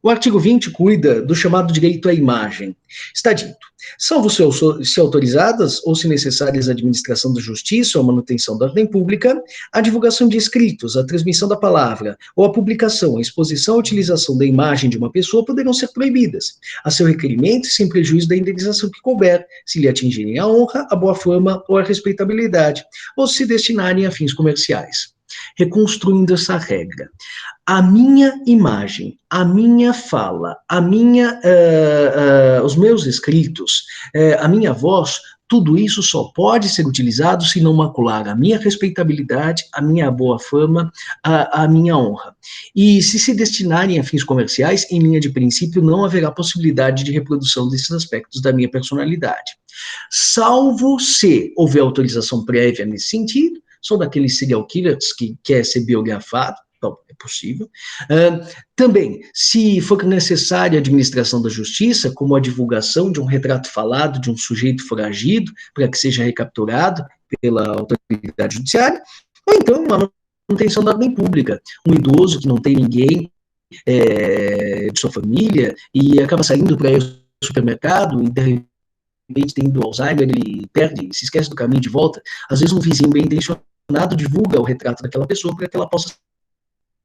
O artigo 20 cuida do chamado direito à imagem. Está dito, salvo se autorizadas ou se necessárias a administração da justiça ou a manutenção da ordem pública, a divulgação de escritos, a transmissão da palavra ou a publicação, a exposição ou utilização da imagem de uma pessoa poderão ser proibidas, a seu requerimento e sem prejuízo da indenização que couber, se lhe atingirem a honra, a boa fama ou a respeitabilidade, ou se destinarem a fins comerciais. Reconstruindo essa regra, a minha imagem, a minha fala, os meus escritos, a minha voz, tudo isso só pode ser utilizado se não macular a minha respeitabilidade, a minha boa fama, a minha honra. E se destinarem a fins comerciais, em linha de princípio, não haverá possibilidade de reprodução desses aspectos da minha personalidade. Salvo se houver autorização prévia nesse sentido, sou daqueles serial killers que quer ser biografado, então é possível. Também, se for necessária a administração da justiça, como a divulgação de um retrato falado de um sujeito foragido, para que seja recapturado pela autoridade judiciária, ou então a manutenção da ordem pública. Um idoso que não tem ninguém de sua família e acaba saindo para ir ao supermercado e de repente tendo Alzheimer, ele perde, se esquece do caminho de volta. Às vezes um vizinho bem intencionado divulga o retrato daquela pessoa para que ela possa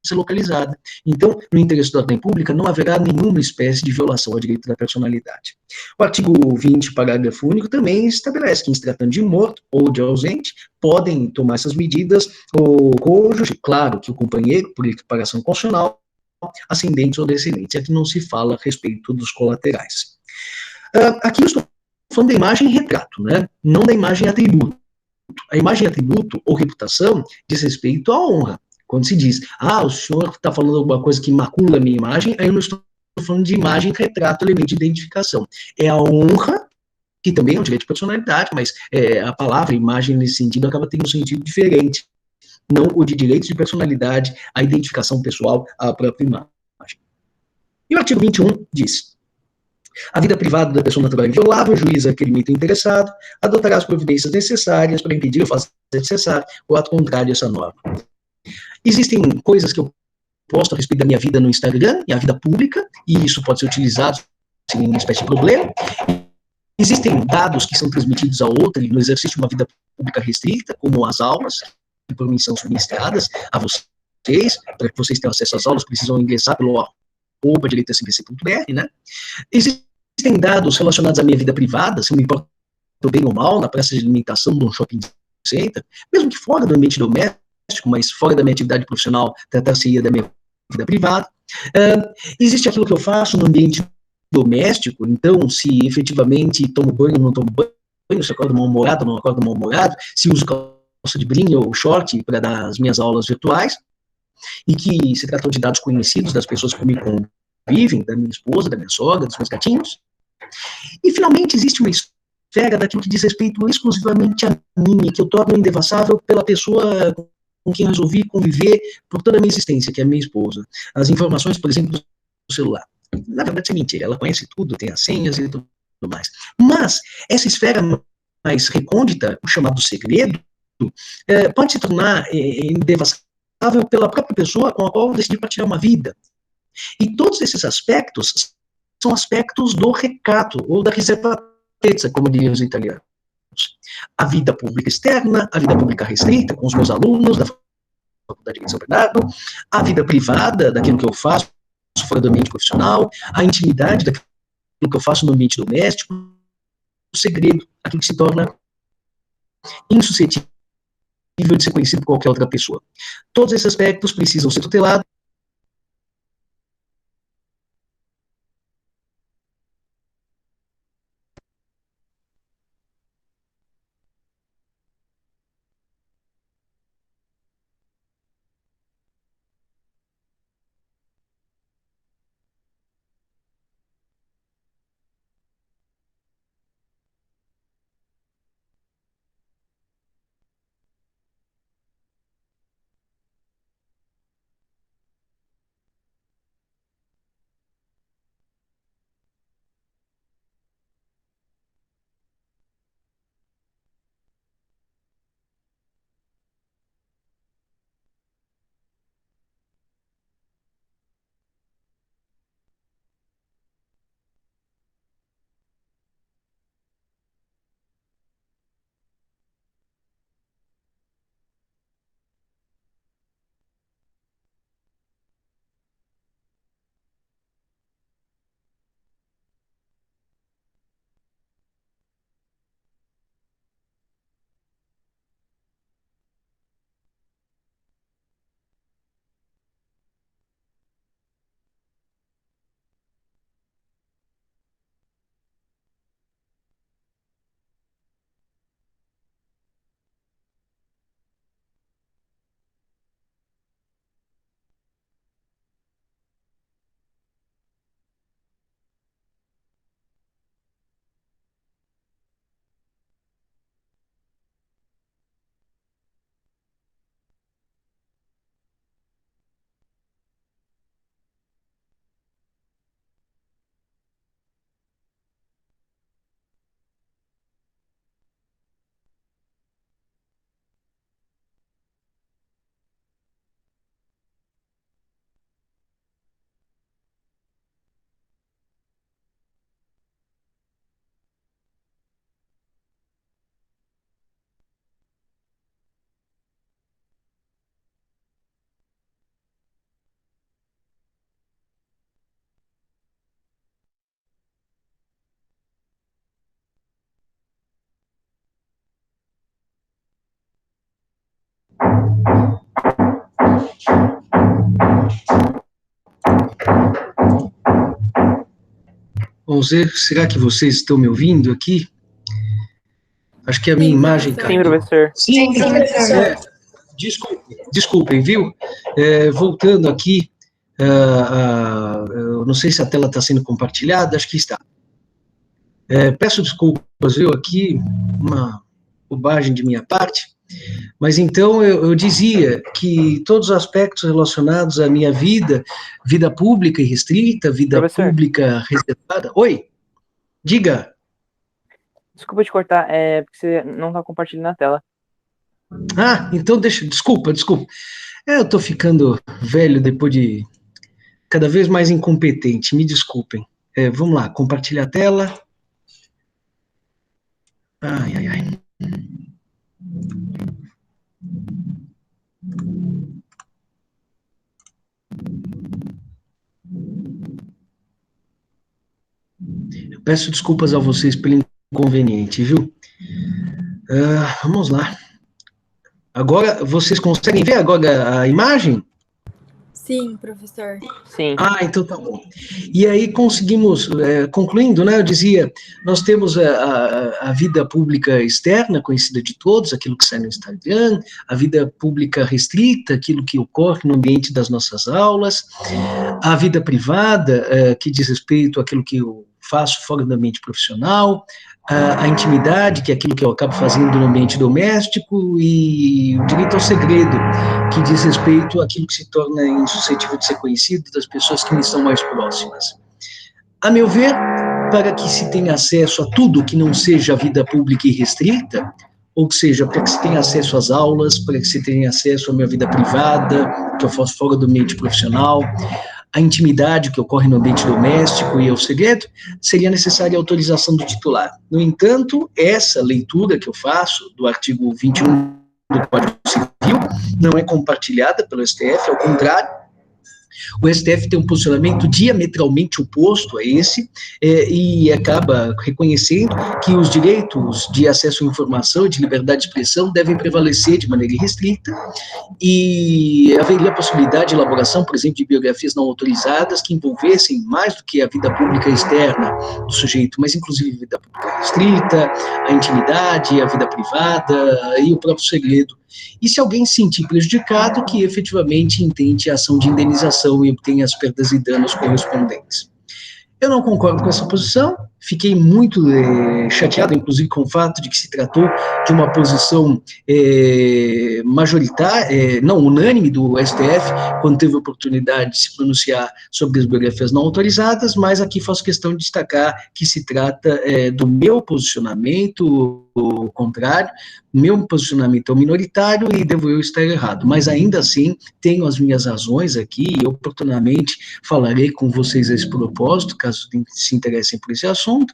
ser localizada. Então, no interesse da ordem pública, não haverá nenhuma espécie de violação ao direito da personalidade. O artigo 20, parágrafo único, também estabelece que, em se tratando de morto ou de ausente, podem tomar essas medidas o cônjuge, claro que o companheiro, por equiparação constitucional, ascendentes ou descendentes. Aqui não se fala a respeito dos colaterais. Aqui eu estou falando da imagem retrato, né? Não da imagem atributo. A imagem atributo ou reputação diz respeito à honra. Quando se diz, o senhor está falando alguma coisa que macula a minha imagem, aí eu não estou falando de imagem, retrato, elemento de identificação. É a honra que também é um direito de personalidade, mas a palavra, a imagem nesse sentido acaba tendo um sentido diferente, não o de direitos de personalidade, a identificação pessoal, a própria imagem. E o artigo 21 diz: a vida privada da pessoa natural é inviolável, o juiz requerimento interessado adotará as providências necessárias para impedir ou fazer cessar o ato contrário a essa norma. Existem coisas que eu posto a respeito da minha vida no Instagram, e a vida pública, e isso pode ser utilizado sem nenhuma espécie de problema. Existem dados que são transmitidos a outrem no exercício de uma vida pública restrita, como as aulas, que por mim são subministradas a vocês, para que vocês tenham acesso às aulas, precisam ingressar pelo @direitosbc.br, né? Existem dados relacionados à minha vida privada, se eu me importo bem ou mal, na praça de alimentação de um shopping center, mesmo que fora do ambiente doméstico, mas fora da minha atividade profissional, tratar-se-ia da minha vida privada. Existe aquilo que eu faço no ambiente doméstico, então, se efetivamente tomo banho ou não tomo banho, se acordo mal-humorado ou não acordo mal-humorado, se uso calça de brinco ou short para dar as minhas aulas virtuais, e que se tratam de dados conhecidos das pessoas que comigo convivem, da minha esposa, da minha sogra, dos meus gatinhos. E, finalmente, existe uma esfera daquilo que diz respeito exclusivamente a mim, que eu torno indevassável pela pessoa com quem eu resolvi conviver por toda a minha existência, que é a minha esposa. As informações, por exemplo, do celular. Na verdade, isso é mentira, ela conhece tudo, tem as senhas e tudo mais. Mas essa esfera mais recôndita, o chamado segredo, pode se tornar indevassável pela própria pessoa com a qual eu decidi partilhar uma vida. E todos esses aspectos são aspectos do recato, ou da riservatezza, como diriam os italianos. A vida pública externa, a vida pública restrita, com os meus alunos da Faculdade de São Bernardo, a vida privada, daquilo que eu faço fora do ambiente profissional, a intimidade daquilo que eu faço no ambiente doméstico, o segredo, aquilo que se torna insuscetível de ser conhecido por qualquer outra pessoa. Todos esses aspectos precisam ser tutelados. Vamos ver, será que vocês estão me ouvindo aqui? Acho que a minha imagem caiu. Sim, professor. Sim, professor. Desculpem, viu? Voltando aqui, eu não sei se a tela está sendo compartilhada, acho que está. Peço desculpas, viu, aqui, uma bobagem de minha parte, mas então eu dizia que todos os aspectos relacionados à minha vida pública e restrita, vida Professor, pública reservada. Oi, diga. desculpa te cortar, porque você não está compartilhando a tela. Ah, então desculpa. Eu tô ficando velho depois de cada vez mais incompetente, me desculpem. Vamos lá, compartilhar a tela. Ai, ai, ai. Eu peço desculpas a vocês pelo inconveniente, viu? Vamos lá. Agora, vocês conseguem ver agora a imagem? Sim, professor. Sim. Então tá bom. E aí conseguimos, concluindo, né, eu dizia, nós temos a vida pública externa, conhecida de todos, aquilo que sai no Instagram, a vida pública restrita, aquilo que ocorre no ambiente das nossas aulas, a vida privada, que diz respeito àquilo que eu faço fora do ambiente profissional, a intimidade, que é aquilo que eu acabo fazendo no ambiente doméstico, e o direito ao segredo, que diz respeito àquilo que se torna insuscetível de ser conhecido das pessoas que me são mais próximas. A meu ver, para que se tenha acesso a tudo que não seja vida pública e restrita, ou seja, para que se tenha acesso às aulas, para que se tenha acesso à minha vida privada, que eu faço fora do ambiente profissional, a intimidade que ocorre no ambiente doméstico e o segredo, seria necessária a autorização do titular. No entanto, essa leitura que eu faço do artigo 21 do Código Civil não é compartilhada pelo STF, ao contrário, o STF tem um posicionamento diametralmente oposto a esse, e acaba reconhecendo que os direitos de acesso à informação e de liberdade de expressão devem prevalecer de maneira irrestrita, e haveria a possibilidade de elaboração, por exemplo, de biografias não autorizadas que envolvessem mais do que a vida pública externa do sujeito, mas inclusive a vida pública restrita, a intimidade, a vida privada e o próprio segredo. E se alguém se sentir prejudicado, que efetivamente intente a ação de indenização e obtenha as perdas e danos correspondentes. Eu não concordo com essa posição, fiquei muito chateado, inclusive, com o fato de que se tratou de uma posição majoritária, não unânime do STF, quando teve a oportunidade de se pronunciar sobre as biografias não autorizadas, mas aqui faço questão de destacar que se trata do meu posicionamento contrário, meu posicionamento é minoritário e devo eu estar errado, mas ainda assim tenho as minhas razões aqui e oportunamente falarei com vocês a esse propósito, caso se interessem por esse assunto,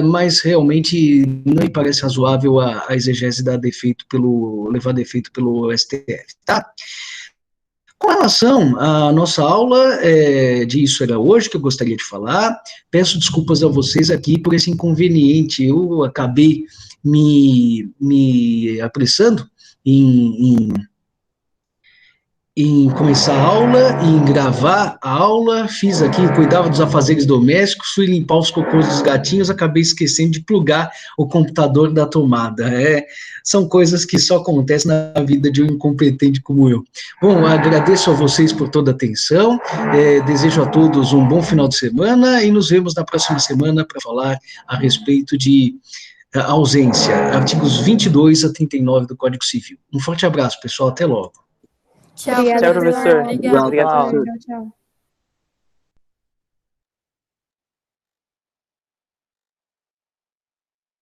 mas realmente não me parece razoável a exegese levar defeito pelo STF, tá? Com relação à nossa aula de Isso Era Hoje, que eu gostaria de falar, peço desculpas a vocês aqui por esse inconveniente, eu acabei me apressando em começar a aula, em gravar a aula, fiz aqui, cuidava dos afazeres domésticos, fui limpar os cocôs dos gatinhos, acabei esquecendo de plugar o computador da tomada. São coisas que só acontecem na vida de um incompetente como eu. Bom, agradeço a vocês por toda a atenção, desejo a todos um bom final de semana e nos vemos na próxima semana para falar a respeito de ausência, artigos 22 a 39 do Código Civil. Um forte abraço, pessoal, até logo. Tchau, Tchau, professor. Obrigada. Obrigado pela aula. Tchau, tchau.